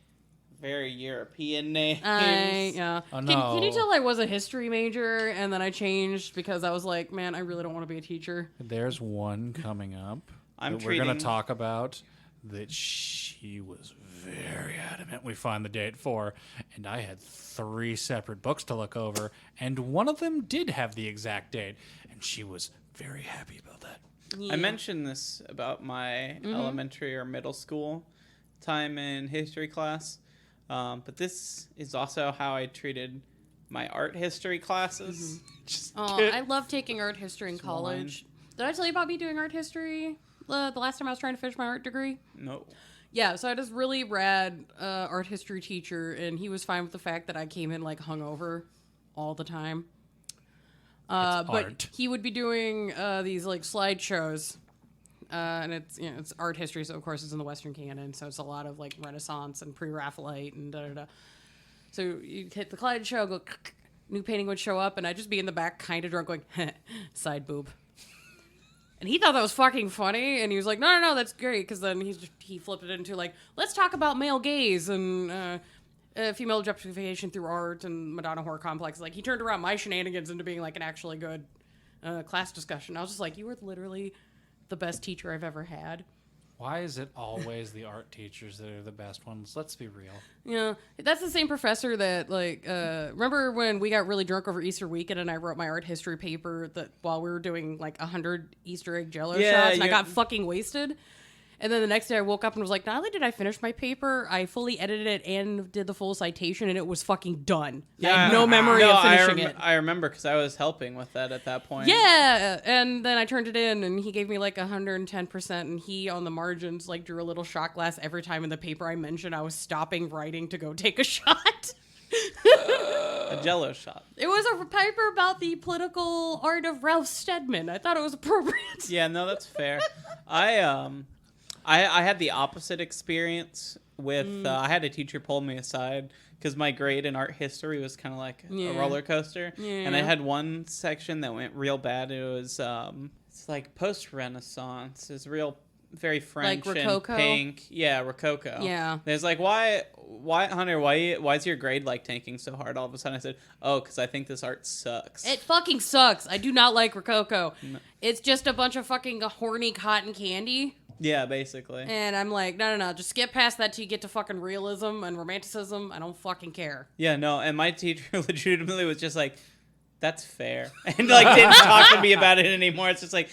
very European names. Yeah. Oh, Can you no. tell I was a history major and then I changed because I was like, man, I really don't want to be a teacher. There's one coming up I'm that we're going treating- to talk about that she was very adamant we find the date for, and I had 3 separate books to look over, and one of them did have the exact date, and she was very happy about that. Yeah. I mentioned this about my elementary or middle school time in history class, but this is also how I treated my art history classes. Just I love taking art history in college. Did I tell you about me doing art history the last time I was trying to finish my art degree? No. Yeah, so I had this really rad art history teacher, and he was fine with the fact that I came in like hungover all the time. But art. he would be doing these like slideshows and it's it's art history, so of course it's in the Western canon, so it's a lot of like Renaissance and pre-Raphaelite and da da da. So you hit the Clyde show, go new painting would show up, and I'd just be in the back, kind of drunk, going side boob. And he thought that was fucking funny, and he was like, no, that's great, because then he flipped it into, like, let's talk about male gaze and female objectification through art and Madonna horror complex. Like, he turned around my shenanigans into being, like, an actually good class discussion. I was just like, you were literally the best teacher I've ever had. Why is it always the art teachers that are the best ones? Let's be real. Yeah, that's the same professor that, like, remember when we got really drunk over Easter weekend and I wrote my art history paper that while we were doing, like, 100 Easter egg Jell-O shots and I got fucking wasted? And then the next day I woke up and was like, not only did I finish my paper, I fully edited it and did the full citation, and it was fucking done. I had no memory of finishing it. I remember because I was helping with that at that point. Yeah, and then I turned it in, and he gave me like 110%, and he, on the margins, like drew a little shot glass every time in the paper I mentioned I was stopping writing to go take a shot. A Jell-O shot. It was a paper about the political art of Ralph Steadman. I thought it was appropriate. Yeah, no, that's fair. I had the opposite experience with, I had a teacher pull me aside because my grade in art history was kind of like a roller coaster. Yeah. And I had one section that went real bad. It was, it's like post-Renaissance. It's real, very French like and Rococo? pink. Yeah, Rococo. Yeah. There's like, why, Hunter, why is your grade like tanking so hard all of a sudden? I said, oh, because I think this art sucks. It fucking sucks. I do not like Rococo. No. It's just a bunch of fucking horny cotton candy. Yeah, basically. And I'm like, no, just skip past that till you get to fucking realism and romanticism. I don't fucking care. Yeah, no, and my teacher legitimately was just like, that's fair. And like didn't talk to me about it anymore. It's just like,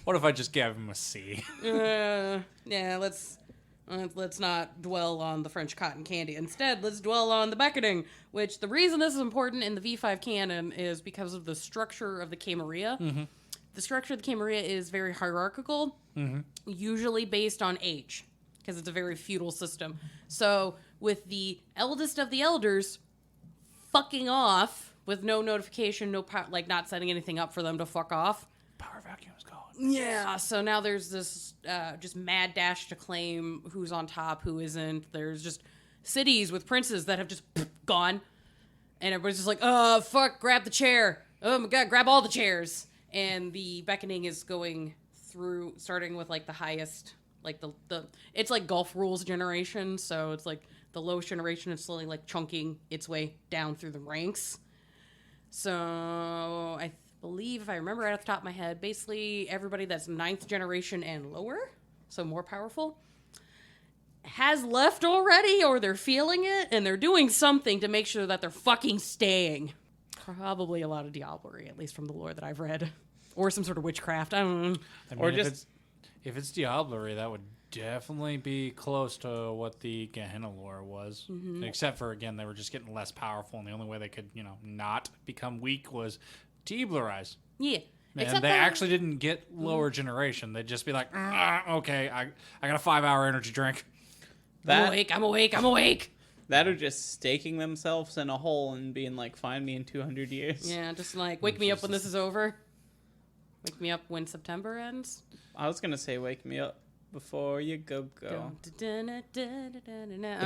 what if I just gave him a C? Yeah, let's not dwell on the French cotton candy. Instead, let's dwell on the beckoning, which the reason this is important in the V5 canon is because of the structure of the Camarilla. Mm-hmm. The structure of the Camarilla is very hierarchical, usually based on age, because it's a very feudal system. So, with the eldest of the elders fucking off with no notification, no like not setting anything up for them to fuck off. Power vacuum is gone. Yeah, so now there's this just mad dash to claim who's on top, who isn't. There's just cities with princes that have just gone, and everybody's just like, oh, fuck, grab the chair. Oh my god, grab all the chairs. And the beckoning is going through, starting with like the highest, like the it's like golf rules generation. So it's like the lowest generation is slowly like chunking its way down through the ranks. So I believe, if I remember right off the top of my head, basically everybody that's 9th generation and lower, so more powerful, has left already, or they're feeling it, and they're doing something to make sure that they're fucking staying. Probably a lot of diablerie, at least from the lore that I've read. Or some sort of witchcraft. I don't know. I mean, or just if it's diablerie, that would definitely be close to what the Gehenna lore was. Mm-hmm. Except for, again, they were just getting less powerful, and the only way they could, not become weak was to Eblerize. Yeah. And they actually didn't get lower generation. They'd just be like, okay, I got a 5-hour energy drink. I'm awake. That or just staking themselves in a hole and being like, find me in 200 years. Yeah, just like, wake me up when this is over. Wake me up when September ends. I was going to say, wake me up before you go. The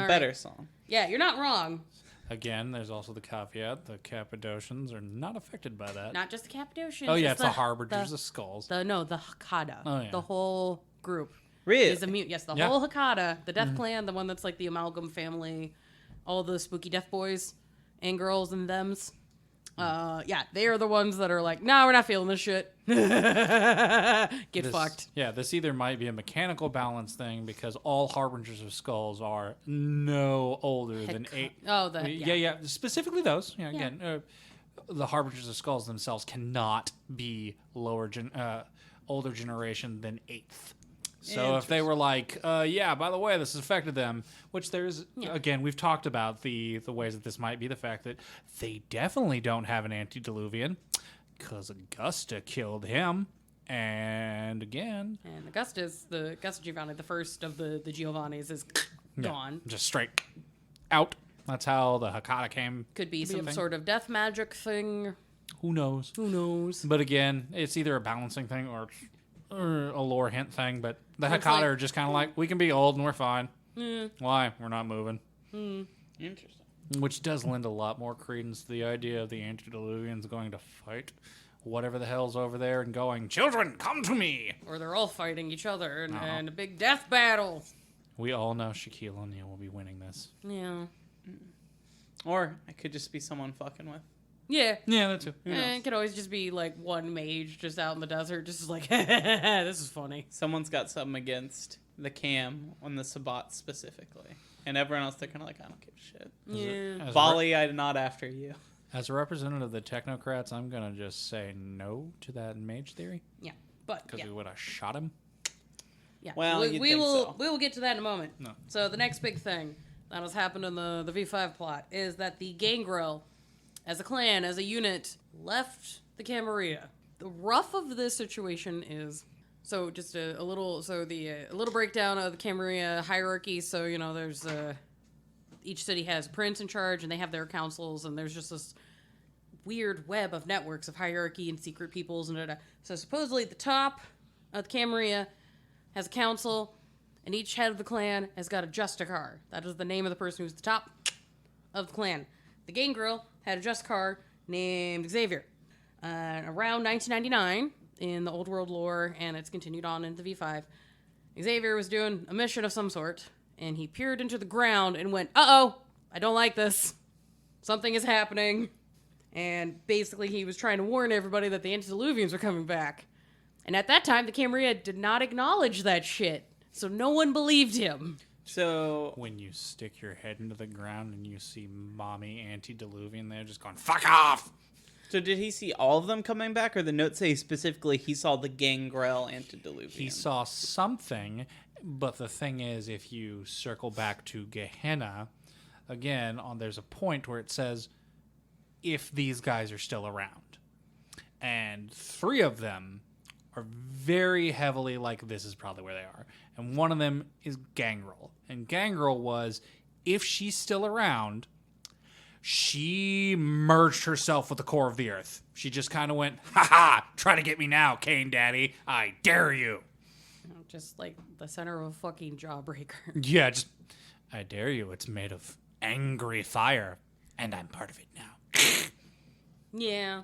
better song. Yeah, you're not wrong. Again, there's also the caveat. The Cappadocians are not affected by that. Not just the Cappadocians. Oh, yeah, it's the Harbingers of Skulls. The Hekada. Oh, yeah. The whole group. Really? Is immune. Yes, the whole Hekada. The Death Clan, the one that's like the amalgam family. All the spooky death boys and girls and thems. Yeah, they are the ones that are like, nah, we're not feeling this shit. Get fucked. Yeah, this either might be a mechanical balance thing because all Harbingers of Skulls are no older than 8. Oh, yeah. Specifically those. Yeah, again, the Harbingers of Skulls themselves cannot be older generation than 8th. So if they were like, by the way, this has affected them, which there's, again, we've talked about the ways that this might be the fact that they definitely don't have an antediluvian because Augusta killed him. And again... And Augusta Giovanni, the first of the Giovannis, is gone. Just straight out. That's how the Hekada came. Could be some sort of death magic thing. Who knows? Who knows? But again, it's either a balancing thing or... a lore hint thing, but the It's Hecata like- are just kind of like, we can be old and we're fine. Mm. Why? We're not moving. Interesting. Which does lend a lot more credence to the idea of the antediluvians going to fight whatever the hell's over there and going, children, come to me! Or they're all fighting each other and a big death battle. We all know Shaquille O'Neal will be winning this. Yeah. Or it could just be someone fucking with. Yeah. Yeah, that too. It could always just be like one mage just out in the desert, just like, this is funny. Someone's got something against the cam on the Sabbat specifically. And everyone else, they're kind of like, I don't give a shit. Yeah. Bali, I'm not after you. As a representative of the technocrats, I'm going to just say no to that mage theory. Yeah. But, Because yeah. we would have shot him. Yeah. Well, we you'd we think will so. we will get to that in a moment. No. So the next big thing that has happened in the V5 plot is that the Gangrel, as a clan, as a unit, left the Camarilla. The rough of this situation is so just a little a little breakdown of the Camarilla hierarchy. So there's each city has prince in charge and they have their councils, and there's just this weird web of networks of hierarchy and secret peoples and da-da. So supposedly the top of the Camarilla has a council, and each head of the clan has got a Justicar. That is the name of the person who's the top of the clan. The Gangrel had a Justicar named Xavier. Around 1999, in the Old World lore, and it's continued on into V5, Xavier was doing a mission of some sort, and he peered into the ground and went, uh-oh, I don't like this. Something is happening. And basically he was trying to warn everybody that the antediluvians were coming back. And at that time, the Camarilla did not acknowledge that shit. So no one believed him. So, When you stick your head into the ground and you see mommy antediluvian there just going, fuck off! so did he see all of them coming back, or the notes say specifically he saw the Gangrel antediluvian? He saw something, but the thing is, if you circle back to Gehenna, again, there's a point where it says, if these guys are still around. And 3 of them are very heavily like, this is probably where they are. And one of them is Gangrel. And Gangrel was, if she's still around, she merged herself with the core of the earth. She just kind of went, ha ha, try to get me now, Kane Daddy. I dare you. Just like the center of a fucking jawbreaker. Yeah, just, I dare you. It's made of angry fire. And I'm part of it now. Yeah.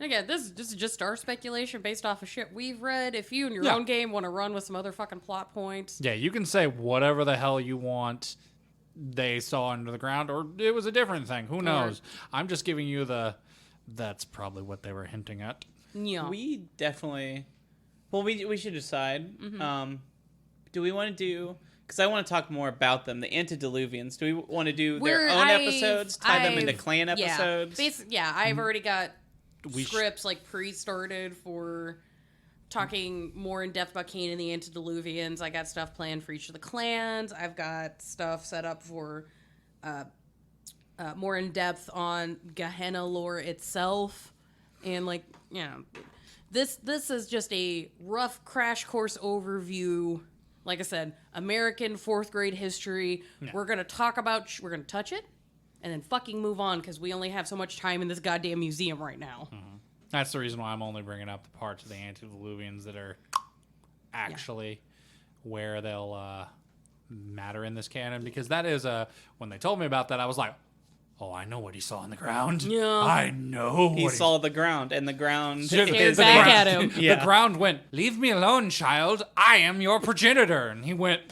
Again, this is just our speculation based off of shit we've read. If you in your Yeah. own game want to run with some other fucking plot points. Yeah, you can say whatever the hell you want they saw under the ground, or it was a different thing. Who knows? I'm just giving you that's probably what they were hinting at. Yeah. We definitely... Well, we should decide. Mm-hmm. Do we want to do... Because I want to talk more about them, the antediluvians. Do we want to do their We're- own I've- episodes, tie them into I've- clan episodes? Yeah, I've already got We sh- scripts like pre-started for talking more in depth about Cain and the antediluvians. I got stuff planned for each of the clans. I've got stuff set up for more in depth on Gehenna lore itself, and this is just a rough crash course overview. Like I said, American 4th grade history. Yeah. We're going to talk about, we're going to touch it, and then fucking move on, because we only have so much time in this goddamn museum right now. That's the reason why I'm only bringing up the parts of the antediluvians that are actually where they'll matter in this canon. Because that is when they told me about that, I was like, oh, I know what he saw on the ground. Yeah. I know He what saw the ground, and the ground Came is back ground. at him. Yeah. The ground went, leave me alone, child. I am your progenitor. And he went,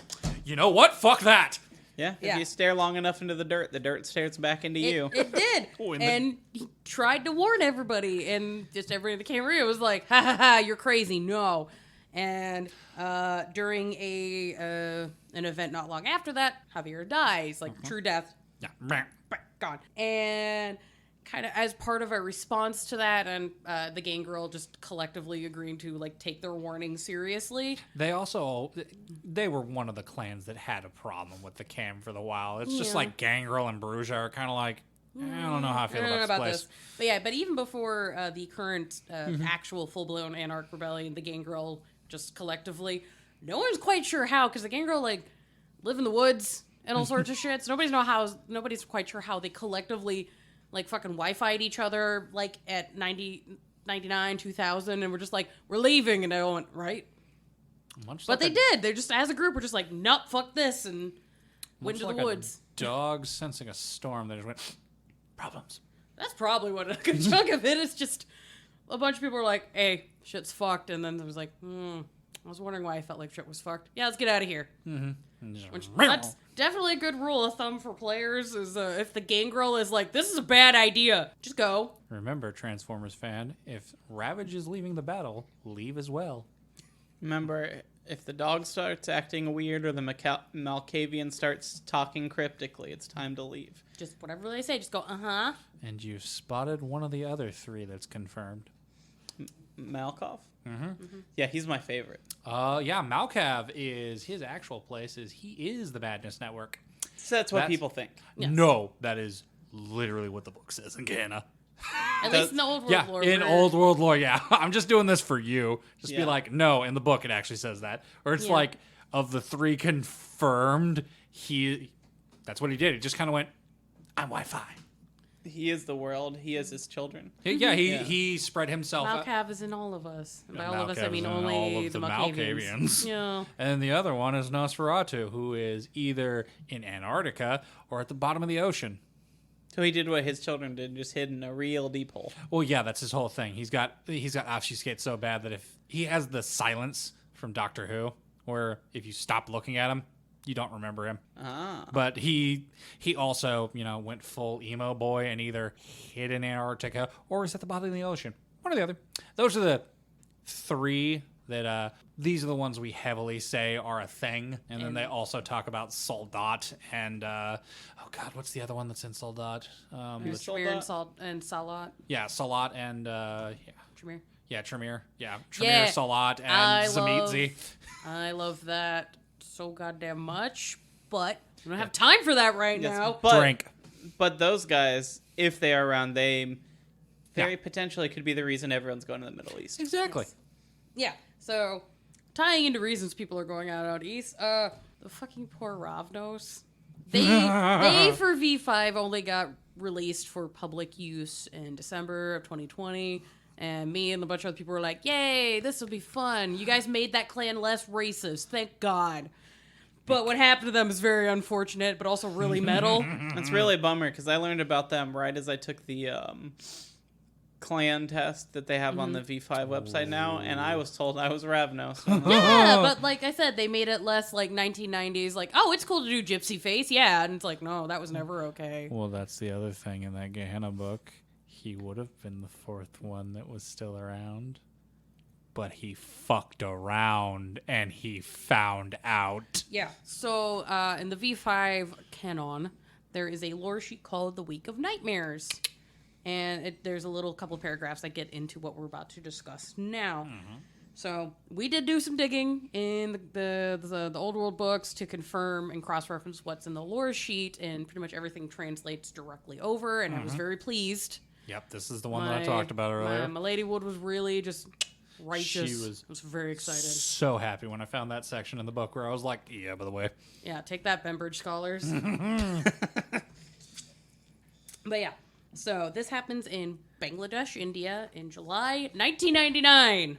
you know what? Fuck that. Yeah, if Yeah. you stare long enough into the dirt stares back into you. It did. Oh, And he tried to warn everybody, and just everybody that came around was like, ha ha ha, you're crazy, no. And during an event not long after that, Javier dies, like true death, Yeah. gone. And kind of as part of a response to that, and the Gangrel just collectively agreeing to take their warning seriously. They were one of the clans that had a problem with the cam for the while. It's just Yeah. like Gangrel and Bruja are kind of like, I don't know how I feel about this place. But yeah, but even before the current actual full-blown Anarch Rebellion, the Gangrel just collectively, no one's quite sure how, because the Gangrel live in the woods and all sorts of shit. So nobody's quite sure how they collectively fucking Wi-Fi'd each other at 99, 2000, and we're just like, we're leaving, and I went, right? But they did. They just, as a group, were just like, nope, fuck this, and went into the woods. Dog sensing a storm, they just went, problems. That's probably what a good chunk of it is. Just a bunch of people were like, hey, shit's fucked. And then there was like, I was wondering why I felt like shit was fucked. Yeah, let's get out of here. Which, that's definitely a good rule of thumb for players is if the gangrel is like, this is a bad idea, just go. Remember, Transformers fan, if Ravage is leaving the battle, leave as well. Remember, if the dog starts acting weird or the Malkavian starts talking cryptically, it's time to leave. Just whatever they say, just go, uh-huh. And you've spotted one of the other three that's confirmed. Malkov? Yeah, he's my favorite. Yeah, Malkav is, his actual place is, he is the Badness Network. So that's what people think. Yes. No, that is literally what the book says in Gehenna. At least in the old world lore. In old world lore, yeah. I'm just doing this for you. Just be Yeah. like, no, in the book it actually says that. Or it's like, of the three confirmed, that's what he did. He just kind of went, I'm Wi-Fi. He is the world. He is his children. He spread himself out. Malkav is in all of us. And by all of us, Malkav I mean is in only all of the the Malkavians. Malkavians. Yeah. And then the other one is Nosferatu, who is either in Antarctica or at the bottom of the ocean. So he did what his children did, just hid in a real deep hole. Well, yeah, that's his whole thing. He's got obfuscate so bad that if he has the silence from Doctor Who, where if you stop looking at him, you don't remember him. Ah. But he also, went full emo boy and either hid in Antarctica or is at the bottom of the ocean. One or the other. Those are the three that these are the ones we heavily say are a thing. And then they also talk about Soldat and what's the other one that's in Soldat? Tremere and Salat. Yeah, Salat and Tremere. Yeah, Tremere. Yeah, Tremere, Salat, and Zamitzi. I love that so goddamn much, but we don't have time for that right now. Drink. But those guys, if they are around, they very potentially could be the reason everyone's going to the Middle East. Exactly. Yeah, so tying into reasons people are going out east, the fucking poor Ravnos. They for V5 only got released for public use in December of 2020. And me and a bunch of other people were like, yay, this will be fun. You guys made that clan less racist. Thank God. But what happened to them is very unfortunate, but also really metal. It's really a bummer because I learned about them right as I took the clan test that they have on the V5 website now, and I was told I was Ravnos. Yeah, but like I said, they made it less like 1990s, like, oh, it's cool to do gypsy face. Yeah, and it's like, no, that was never okay. Well, that's the other thing in that Gehenna book. He would have been the fourth one that was still around. But he fucked around and he found out. Yeah. So in the V5 canon, there is a lore sheet called The Week of Nightmares. And there's a little couple paragraphs that get into what we're about to discuss now. So we did do some digging in the old world books to confirm and cross-reference what's in the lore sheet. And pretty much everything translates directly over. And I was very pleased. Yep, this is the one that I talked about earlier. My Lady Wood was really just righteous. She I was very excited. So happy when I found that section in the book where I was like, yeah, by the way. Yeah, take that, Bembridge scholars. But yeah, so this happens in Bangladesh, India, in July 1999.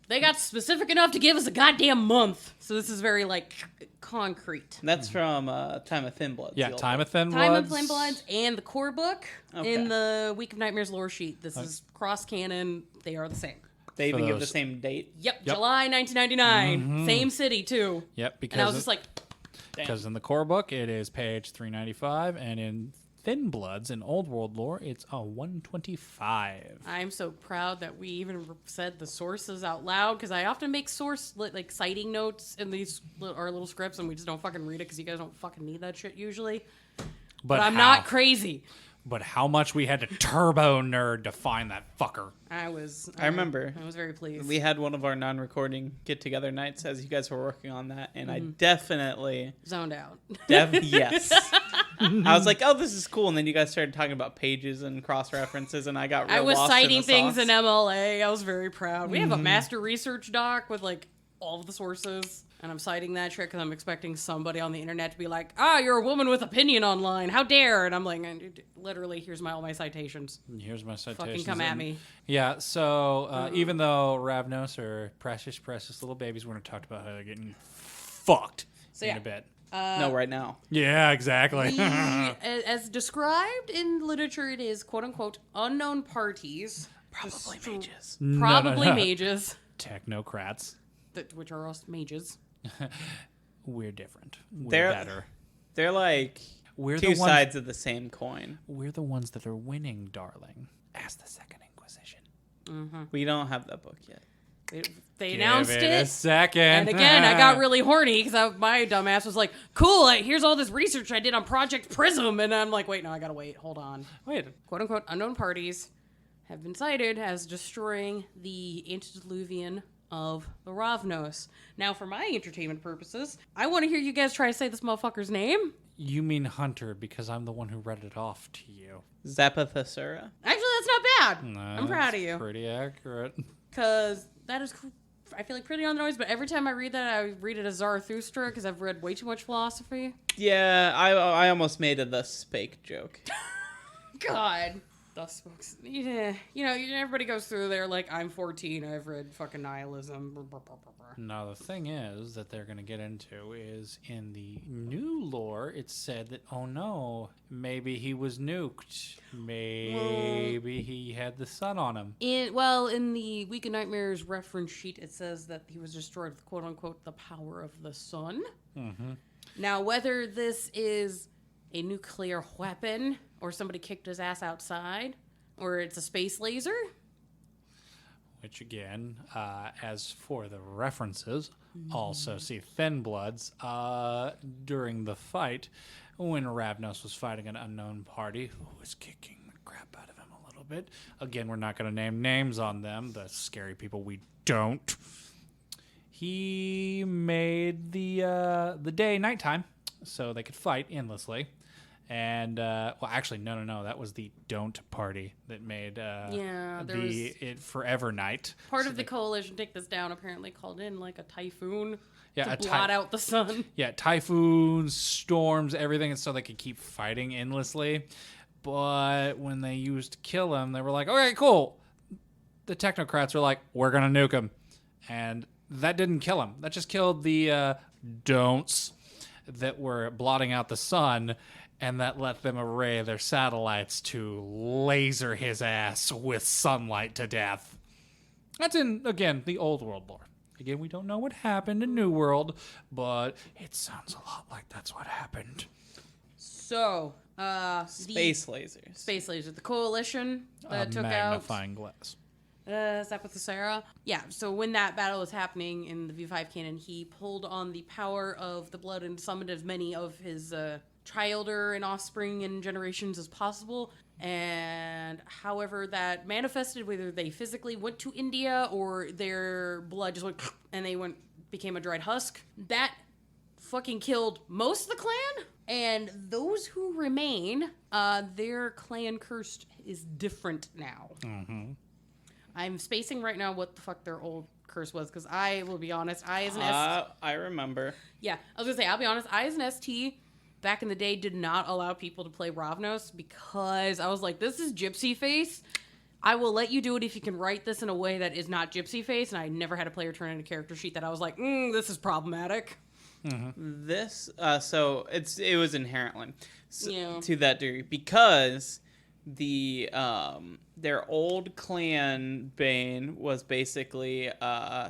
They got specific enough to give us a goddamn month. So this is very, like, concrete. That's from Time of Thin Bloods. Yeah, Time of Thin Time Bloods. of Thin Bloods and the core book in the Week of Nightmares lore sheet. This is cross-canon. They are the same. They even give the those. same date. Yep, July 1999. Same city, too. Yep, because And I was just like, because in the core book it is page 395, and in Thin Bloods in Old World lore it's a 125. I'm so proud that we even said the sources out loud, because I often make like citing notes in these our little scripts, and we just don't fucking read it because you guys don't fucking need that shit usually. But I'm not crazy. But how much we had to turbo nerd to find that fucker. I remember. I was very pleased. We had one of our non-recording get-together nights as you guys were working on that, and I definitely zoned out. Yes. I was like, oh, this is cool, and then you guys started talking about pages and cross-references, and I got real I was lost citing in the things sauce. in MLA. I was very proud. We have a master research doc with like all of the sources. And I'm citing that trick because I'm expecting somebody on the internet to be like, you're a woman with opinion online. How dare? And I'm like, literally, here's all my citations. Here's my citations. Fucking come at me. Yeah, so even though Ravnos are precious, precious little babies, we're going to talk about how they're getting fucked in a bit. No, right now. Yeah, exactly. As described in literature, it is, quote unquote, unknown parties. Probably mages. Probably No. mages. Technocrats. Which are us mages. We're different. We're They're better. They're like We're two sides of the same coin. We're the ones that are winning, darling. Ask the Second Inquisition. We don't have that book yet. They announced Give it. a second. And again, I got really horny because my dumbass was like, cool, here's all this research I did on Project Prism. And I'm like, wait, no, I gotta wait. Hold on. Wait. Quote unquote, unknown parties have been cited as destroying the antediluvian of the Ravnos. Now, for my entertainment purposes, I want to hear you guys try to say this motherfucker's name. You mean Hunter because I'm the one who read it off to you. Zapathasura. Actually, that's not bad. I'm proud of you. Pretty accurate. Because that is, I feel like, pretty on the nose, but every time I read that, I read it as Zarathustra because I've read way too much philosophy. Yeah, I almost made a the spake joke. God. Thus books. Yeah, everybody goes through there like, I'm 14, I've read fucking nihilism. Now, the thing is that they're going to get into is in the new lore, it's said that, oh no, maybe he was nuked. Maybe he had the sun on him. In the Week of Nightmares reference sheet, it says that he was destroyed with, quote unquote, the power of the sun. Mm-hmm. Now, whether this is a nuclear weapon, or somebody kicked his ass outside, or it's a space laser. Which again, as for the references, also see Thin Bloods during the fight when Ravnos was fighting an unknown party who was kicking the crap out of him a little bit. Again, we're not going to name names on them, the scary people we don't. He made the day nighttime so they could fight endlessly. And, actually, no. That was the Don't Party that made it Forever Night. Part of the coalition, take this down, apparently called in like a typhoon to blot out the sun. Yeah, typhoons, storms, everything, and so they could keep fighting endlessly. But when they used to kill him, they were like, okay, cool. The technocrats were like, we're going to nuke him. And that didn't kill him. That just killed the don'ts that were blotting out the sun. And that let them array their satellites to laser his ass with sunlight to death. That's in, again, the old world lore. Again, we don't know what happened in New World, but it sounds a lot like that's what happened. So, Space lasers. Space lasers. The coalition that took magnifying glass. Zapathasura. Yeah, so when that battle was happening in the V5 canon, he pulled on the power of the blood and summoned as many of his childer and offspring and generations as possible. And however that manifested, whether they physically went to India or their blood just went and they became a dried husk, that fucking killed most of the clan. And those who remain, their clan curse is different now. Mm-hmm. I'm spacing right now what the fuck their old curse was, because I will be honest, I as an I remember. Yeah, I was gonna say, I'll be honest, I as an ST back in the day did not allow people to play Ravnos because I was like, this is Gypsy Face. I will let you do it if you can write this in a way that is not Gypsy Face, and I never had a player turn in a character sheet that I was like, this is problematic. Mm-hmm. This, so it was inherently to that degree because the their old clan Bane was basically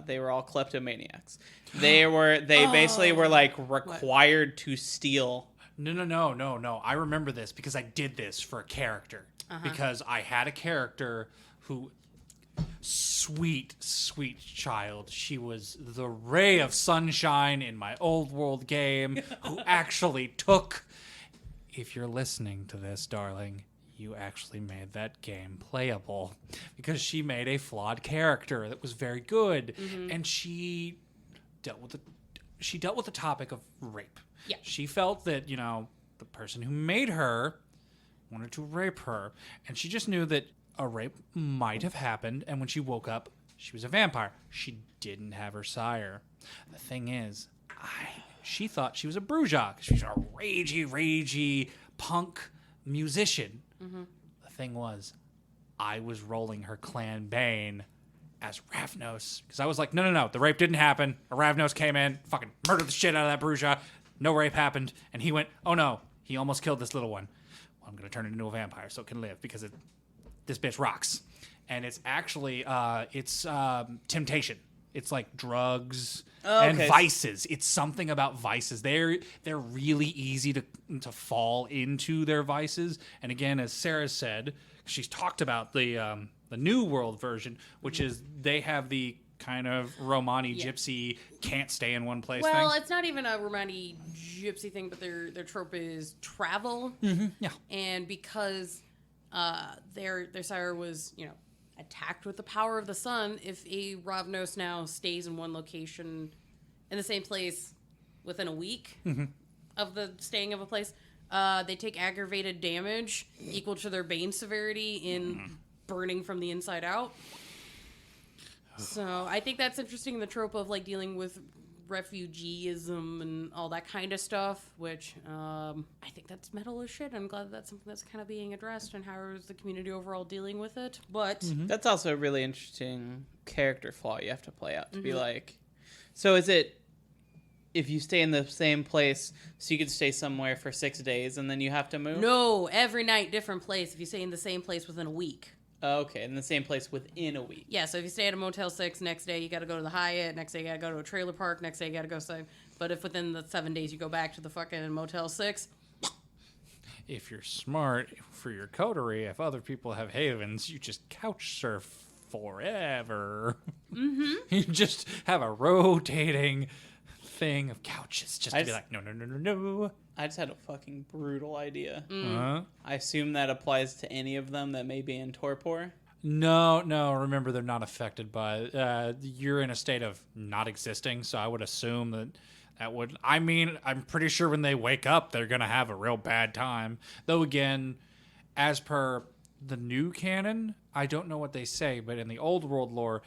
they were all kleptomaniacs. They basically were like required to steal. No. I remember this because I did this for a character. Because I had a character who, sweet child, she was the ray of sunshine in my old world game, who actually took, if you're listening to this, darling, you actually made that game playable. Because she made a flawed character that was very good. Mm-hmm. And she dealt with the topic of rape. Yeah. She felt that, the person who made her wanted to rape her, and she just knew that a rape might have happened, and when she woke up, she was a vampire. She didn't have her sire. The thing is, she thought she was a Bruja. She's a ragey punk musician. Mm-hmm. The thing was, I was rolling her clan Bane as Ravnos. Because I was like, no. The rape didn't happen. A Ravnos came in, fucking murdered the shit out of that Bruja. No rape happened. And he went, oh no, he almost killed this little one. Well, I'm going to turn it into a vampire so it can live because this bitch rocks. And it's actually, temptation. It's like drugs and vices. It's something about vices. They're really easy to fall into their vices. And again, as Sarah said, she's talked about the New World version, which is they have the kind of Romani gypsy can't stay in one place thing. Well, it's not even a Romani gypsy thing, but their trope is travel. Mm-hmm. Yeah. And because their sire was, attacked with the power of the sun, if a Ravnos now stays in one location in the same place within a week of the staying of a place, they take aggravated damage equal to their Bane severity in burning from the inside out. So I think that's interesting, the trope of like dealing with refugeeism and all that kind of stuff, which I think that's metal as shit. I'm glad that's something that's kind of being addressed, and how is the community overall dealing with it. But that's also a really interesting character flaw you have to play out to be like, so is it if you stay in the same place, so you could stay somewhere for 6 days and then you have to move? No, every night different place if you stay in the same place within a week. Okay, in the same place within a week. Yeah, so if you stay at a Motel 6, next day you got to go to the Hyatt, next day you got to go to a trailer park, next day you got to go say. But if within the 7 days you go back to the fucking Motel 6, if you're smart for your coterie, if other people have havens, you just couch surf forever. Mm-hmm. You just have a rotating thing of couches just to be like, no. I just had a fucking brutal idea. Uh-huh. I assume that applies to any of them that may be in torpor. No. Remember, they're not affected by. You're in a state of not existing, so I would assume that would. I mean, I'm pretty sure when they wake up, they're gonna have a real bad time. Though again, as per the new canon, I don't know what they say, but in the old world lore,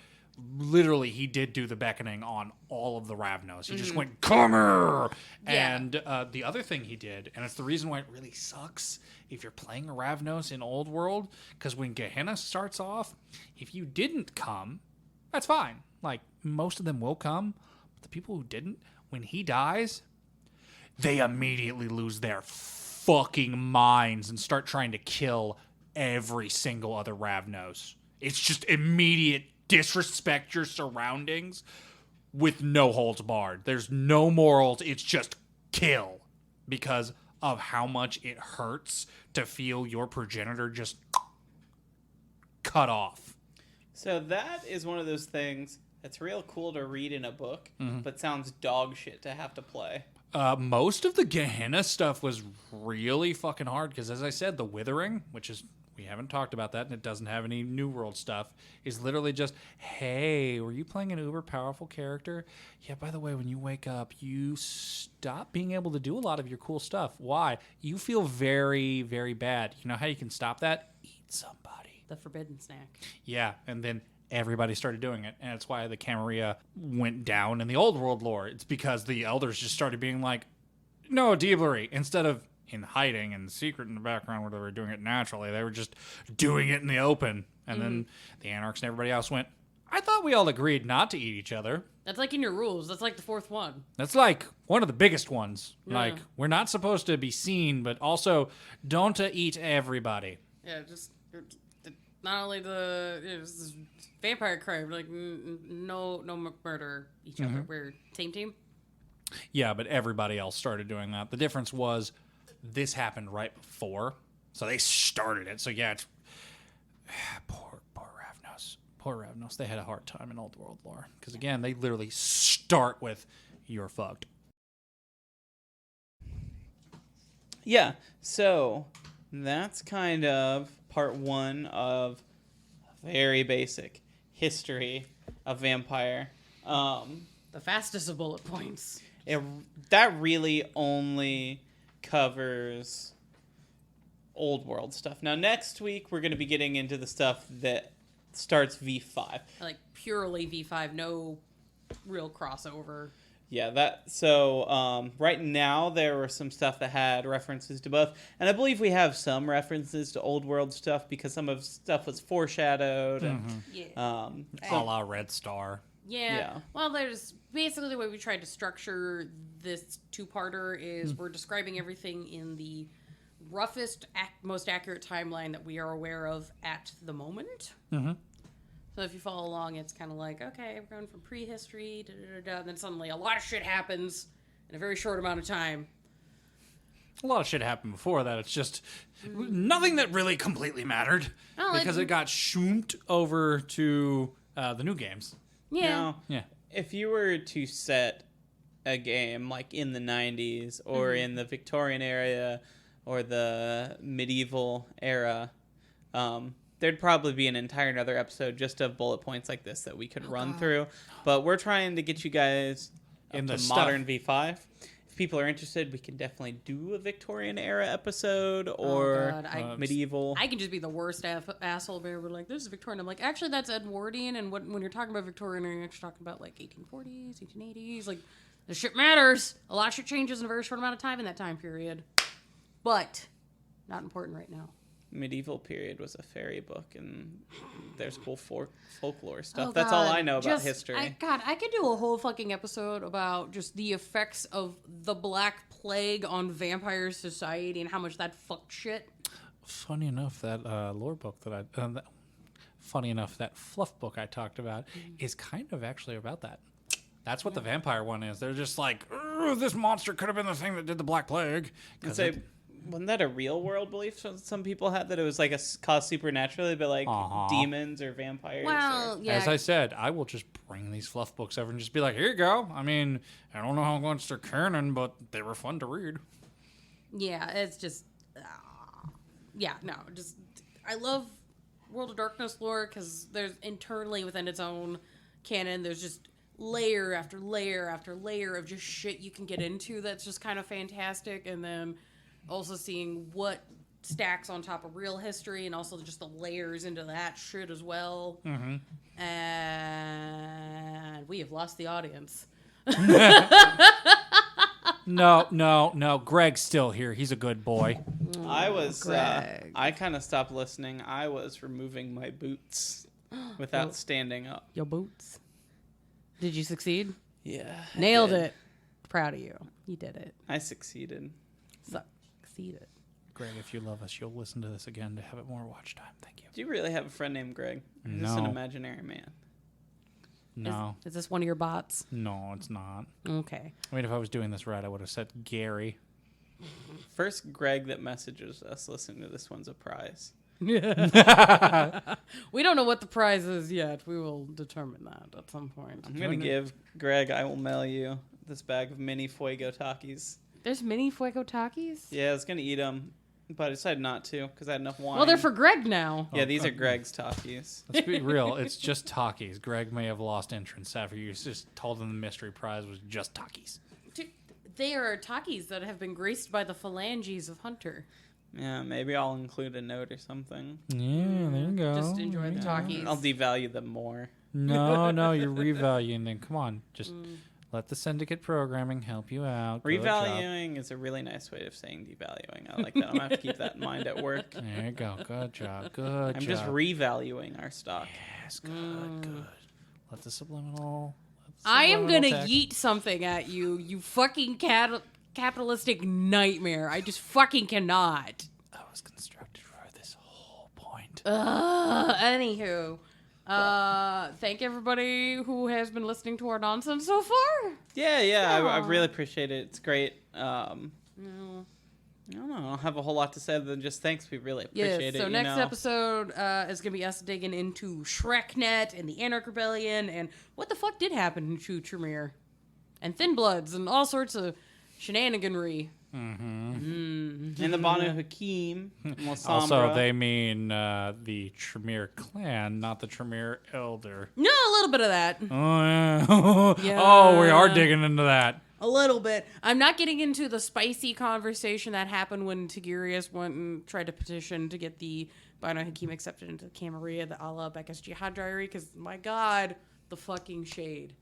literally he did do the beckoning on all of the Ravnos. He just went, come here! Yeah. And the other thing he did, and it's the reason why it really sucks if you're playing a Ravnos in old world, because when Gehenna starts off, if you didn't come, that's fine. Like, most of them will come, but the people who didn't, when he dies, they immediately lose their fucking minds and start trying to kill every single other Ravnos. It's just immediate disrespect your surroundings with no holds barred. There's no morals. It's just kill because of how much it hurts to feel your progenitor just cut off. So that is one of those things that's real cool to read in a book, but sounds dog shit to have to play. Most of the Gehenna stuff was really fucking hard because, as I said, the Withering, which is, we haven't talked about that, and it doesn't have any New World stuff, is literally just, hey, were you playing an uber powerful character? Yeah, by the way, when you wake up, you stop being able to do a lot of your cool stuff. Why? You feel very, very bad. You know how you can stop that? Eat somebody. the forbidden snack. Yeah, and then everybody started doing it, and it's why the Camarilla went down in the old world lore. It's because the elders just started being like, no, Diablerie, instead of in hiding and secret in the background where they were doing it naturally, they were just doing it in the open. And then the Anarchs and everybody else went, I thought we all agreed not to eat each other. That's like in your rules. That's like the fourth one. That's like one of the biggest ones. Yeah. Like, we're not supposed to be seen, but also don't eat everybody. Yeah, just not only the this vampire crime, like no murder each other. We're team. Yeah, but everybody else started doing that. The difference was this happened right before, so they started it. So yeah, it's poor Ravnos. Poor Ravnos. They had a hard time in old world lore because again, they literally start with "you're fucked." Yeah, so that's kind of part one of a very basic history of vampire. The fastest of bullet points. That really only covers old world stuff. Now, next week, we're going to be getting into the stuff that starts V5. Like purely V5, no real crossover. Right now there were some stuff that had references to both, and I believe we have some references to old world stuff because some of stuff was foreshadowed and Yeah. A la Red Star. Yeah. Well, there's basically the way we tried to structure this two-parter is we're describing everything in the roughest, most accurate timeline that we are aware of at the moment. Mm-hmm. So if you follow along, it's kind of like, okay, we're going from prehistory, and then suddenly a lot of shit happens in a very short amount of time. A lot of shit happened before that. It's just nothing that really completely mattered because it got shoomed over to the new games. Yeah. Now, if you were to set a game like in the 90s or in the Victorian era or the medieval era, there'd probably be an entire another episode just of bullet points like this that we could run through. But we're trying to get you guys In up the to modern V5. If people are interested, we can definitely do a Victorian era episode or medieval. I can just be the worst asshole bear. We're like, this is Victorian. I'm like, actually, that's Edwardian. And when you're talking about Victorian, you're actually talking about like 1840s, 1880s. Like, the shit matters. A lot of shit changes in a very short amount of time in that time period. But not important right now. Medieval period was a fairy book, and there's cool folklore stuff. That's all I know about history. I could do a whole fucking episode about just the effects of the Black Plague on vampire society and how much that fucked shit. Funny enough, that lore book that that fluff book I talked about is kind of actually about that. That's what the vampire one is. They're just like, this monster could have been the thing that did the Black Plague. Wasn't that a real world belief some people had, that it was like caused supernaturally, but like demons or vampires? Well, yeah. As I said, I will just bring these fluff books over and just be like, here you go. I mean, I don't know how much they're canon, but they were fun to read. Yeah, it's just... I love World of Darkness lore because there's internally within its own canon, there's just layer after layer after layer of just shit you can get into that's just kind of fantastic, and then also seeing what stacks on top of real history and also just the layers into that shit as well. Mm-hmm. And we have lost the audience. No. Greg's still here. He's a good boy. I kind of stopped listening. I was removing my boots without standing up. Your boots. Did you succeed? Yeah. Nailed it. Proud of you. You did it. I succeeded. Succeeded. Greg, if you love us, you'll listen to this again to have it more watch time. Thank you. Do you really have a friend named Greg? No. Is this an imaginary man? No. Is this one of your bots? No, it's not. Okay. I mean, if I was doing this right, I would have said Gary. First Greg that messages us listening to this one's a prize. We don't know what the prize is yet. We will determine that at some point. I'm going to give Greg, I will mail you this bag of mini Fuego Takis. There's mini Fuego Takis? Yeah, I was going to eat them, but I decided not to because I had enough wine. Well, they're for Greg now. Yeah, these are Greg's Takis. Let's be real. It's just Takis. Greg may have lost entrance after you just told him the mystery prize was just Takis. Dude, they are Takis that have been graced by the phalanges of Hunter. Yeah, maybe I'll include a note or something. Yeah, there you go. Just enjoy the Takis. I'll devalue them more. No, you're revaluing them. Come on, just let the syndicate programming help you out. Revaluing is a really nice way of saying devaluing. I like that. I'm going to have to keep that in mind at work. There you go. Good job. I'm just revaluing our stock. Yes, good. Let the subliminal... I am going to yeet something at you, you fucking capitalistic nightmare. I just fucking cannot. I was constructed for this whole point. Anywho, thank everybody who has been listening to our nonsense so far. Yeah, I really appreciate it. It's great. I don't know. I don't have a whole lot to say other than just thanks. We really appreciate it. So next episode is going to be us digging into ShrekNet and the Anarch Rebellion and what the fuck did happen to Tremere and Thin Bloods and all sorts of shenaniganry. And the Banu Hakim. Also, they mean the Tremere clan, not the Tremere Elder. No, a little bit of that. Oh, yeah. Oh, we are digging into that. A little bit. I'm not getting into the spicy conversation that happened when Tigurius went and tried to petition to get the Banu Hakim accepted into the Camarilla, the Allah Bekas Jihad Diary, because, my God, the fucking shade.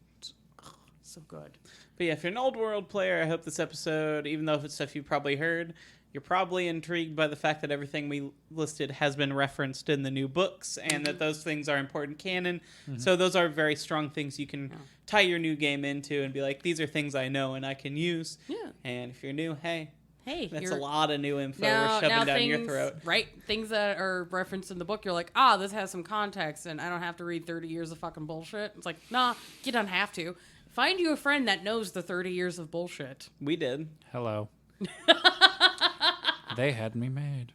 So good. But yeah, if you're an old world player, I hope this episode, even though if it's stuff you've probably heard, you're probably intrigued by the fact that everything we listed has been referenced in the new books and that those things are important canon. So those are very strong things you can tie your new game into and be like, these are things I know and I can use. Yeah. And if you're new, hey, that's a you're, lot of new info we're shoving down your throat. Right? Things that are referenced in the book, you're like, this has some context and I don't have to read 30 years of fucking bullshit. It's like, nah, you don't have to. Find you a friend that knows the 30 years of bullshit. We did. Hello. They had me made.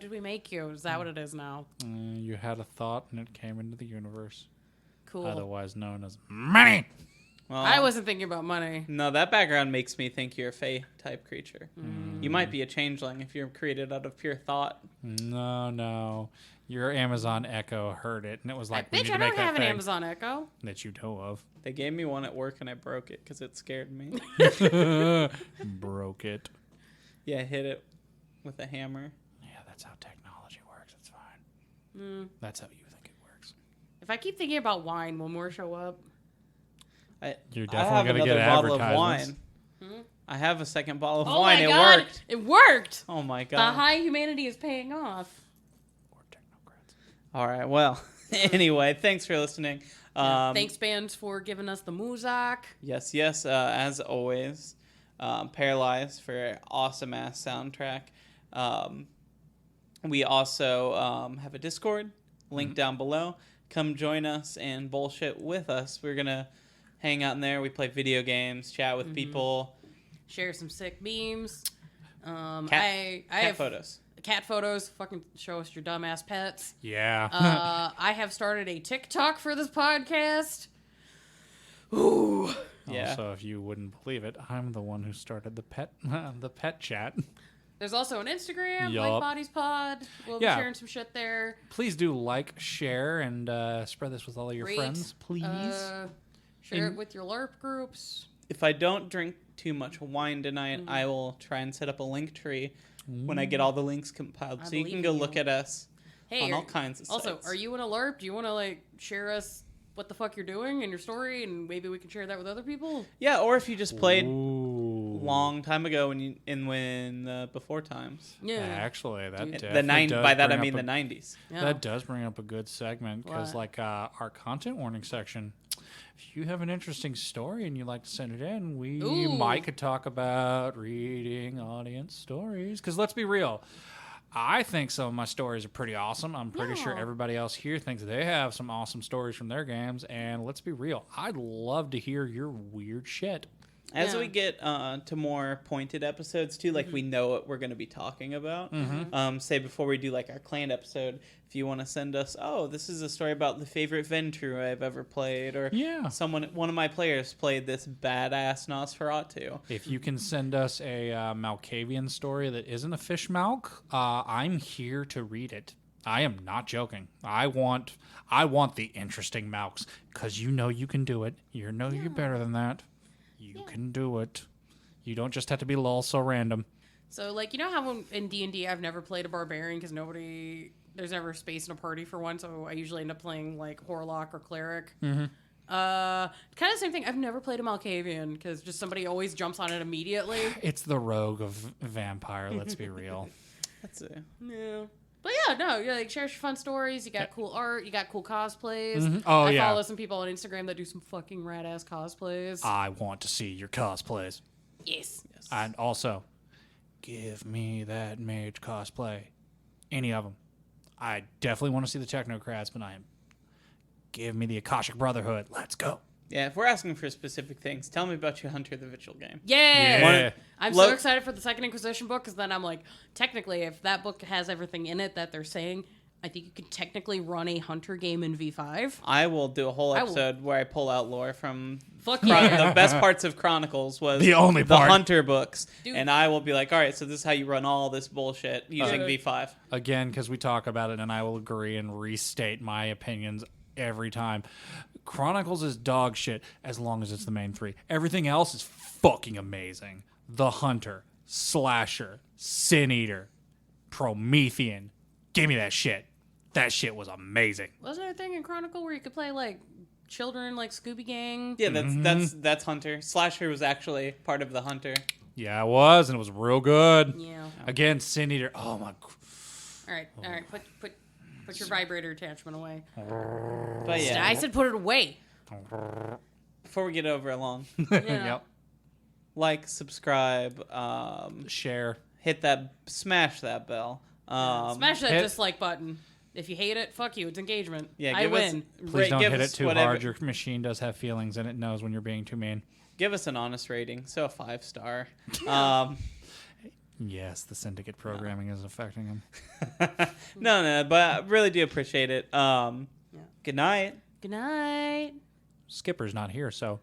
Did we make you? Is that what it is now? You had a thought and it came into the universe. Cool. Otherwise known as money. Well, I wasn't thinking about money. No, that background makes me think you're a Fae type creature. You might be a changeling if you're created out of pure thought. No. Your Amazon Echo heard it and it was like, we need Bitch, to I make don't that have an thing Amazon Echo. that you know of. They gave me one at work and I broke it because it scared me. Broke it. Yeah, I hit it with a hammer. Yeah, that's how technology works. It's fine. That's how you think it works. If I keep thinking about wine, will more show up? You're I have definitely going to get another bottle of advertisements. wine. I have a second bottle of Oh wine. my It God. worked. It worked. Oh my The god. high humanity is paying off. Or technocrats. All right. Well, anyway, thanks for listening. Thanks, bands, for giving us the muzak. Yes. As always, Paralyze for an awesome ass soundtrack. We also have a Discord link down below. Come join us and bullshit with us. We're gonna hang out in there. We play video games, chat with people. Share some sick memes. Cat I have photos. cat photos. Fucking show us your dumbass pets. Yeah. I have started a TikTok for this podcast. Ooh. Yeah. Also, if you wouldn't believe it, I'm the one who started the pet chat. There's also an Instagram, Yup. Like Bodies Pod. We'll be sharing some shit there. Please do like, share, and spread this with all of your Rate, friends, please. Share it with your LARP groups. If I don't drink too much wine tonight, I will try and set up a link tree when I get all the links compiled, so you can believe go in look you. at us on all kinds of Also, sites. are you in a LARP? Do you want to share us what the fuck you're doing in your story, and maybe we can share that with other people? Yeah, or if you just played Ooh. long time ago when before times. Yeah. Actually, that Dude. definitely does By that I bring mean up the 90s. Yeah. That does bring up a good segment because, What? our content warning section, if you have an interesting story and you'd like to send it in, we Ooh. might could talk about reading audience stories. Because let's be real, I think some of my stories are pretty awesome. I'm pretty sure Yeah. everybody else here thinks they have some awesome stories from their games. And let's be real, I'd love to hear your weird shit. As Yeah. we get to more pointed episodes too, like we know what we're going to be talking about. Say before we do like our clan episode, if you want to send us, this is a story about the favorite Ventrue I've ever played, or Yeah. one of my players played this badass Nosferatu. If you can send us a Malkavian story that isn't a fish malk, I'm here to read it. I am not joking. I want the interesting malks because you know you can do it. You're better than that. You can do it. You don't just have to be lol so random. So, you know how in D&D I've never played a barbarian because there's never space in a party for one, so I usually end up playing, Horlock or Cleric. Mm-hmm. Kind of the same thing. I've never played a Malkavian because just somebody always jumps on it immediately. It's the rogue of vampire, let's be real. That's it. Yeah. But yeah, no, share your fun stories. You got cool art. You got cool cosplays. Mhm. Oh, I yeah. follow some people on Instagram that do some fucking rad ass cosplays. I want to see your cosplays. Yes. And also, give me that mage cosplay. Any of them. I definitely want to see the Technocrats, but give me the Akashic Brotherhood. Let's go. Yeah, if we're asking for specific things, tell me about your Hunter the Vigil game. Yeah. I'm Lo- so excited for the Second Inquisition book because then I'm like, technically, if that book has everything in it that they're saying, I think you could technically run a Hunter game in V5. I will do a whole I will. episode where I pull out lore from Fuck yeah. the best parts of Chronicles was The only part. Hunter books. Dude. And I will be like, all right, so this is how you run all this bullshit using Dude. V5. Again, because we talk about it, and I will agree and restate my opinions every time. Chronicles is dog shit as long as it's the main three. Everything else is fucking amazing. The Hunter, Slasher, Sin Eater, Promethean. Give me that shit. That shit was amazing. Wasn't there a thing in Chronicle where you could play, children like Scooby Gang. Yeah, that's Hunter. Slasher was actually part of the Hunter. Yeah, it was, and it was real good. Yeah. Again, Sin Eater. Oh my. All right. Put your vibrator attachment away. But yeah, I said put it away. before we get over along, Yeah. Yep. like, subscribe, Share. smash that bell. Smash that hit- dislike button. If you hate it, fuck you. It's engagement. Yeah, I win. Please don't give hit us it too whatever- hard. Your machine does have feelings, and it knows when you're being too mean. Give us an honest rating, so a 5-star. Yes, the syndicate programming is affecting him. No, but I really do appreciate it. Good night. Good night. Skipper's not here, so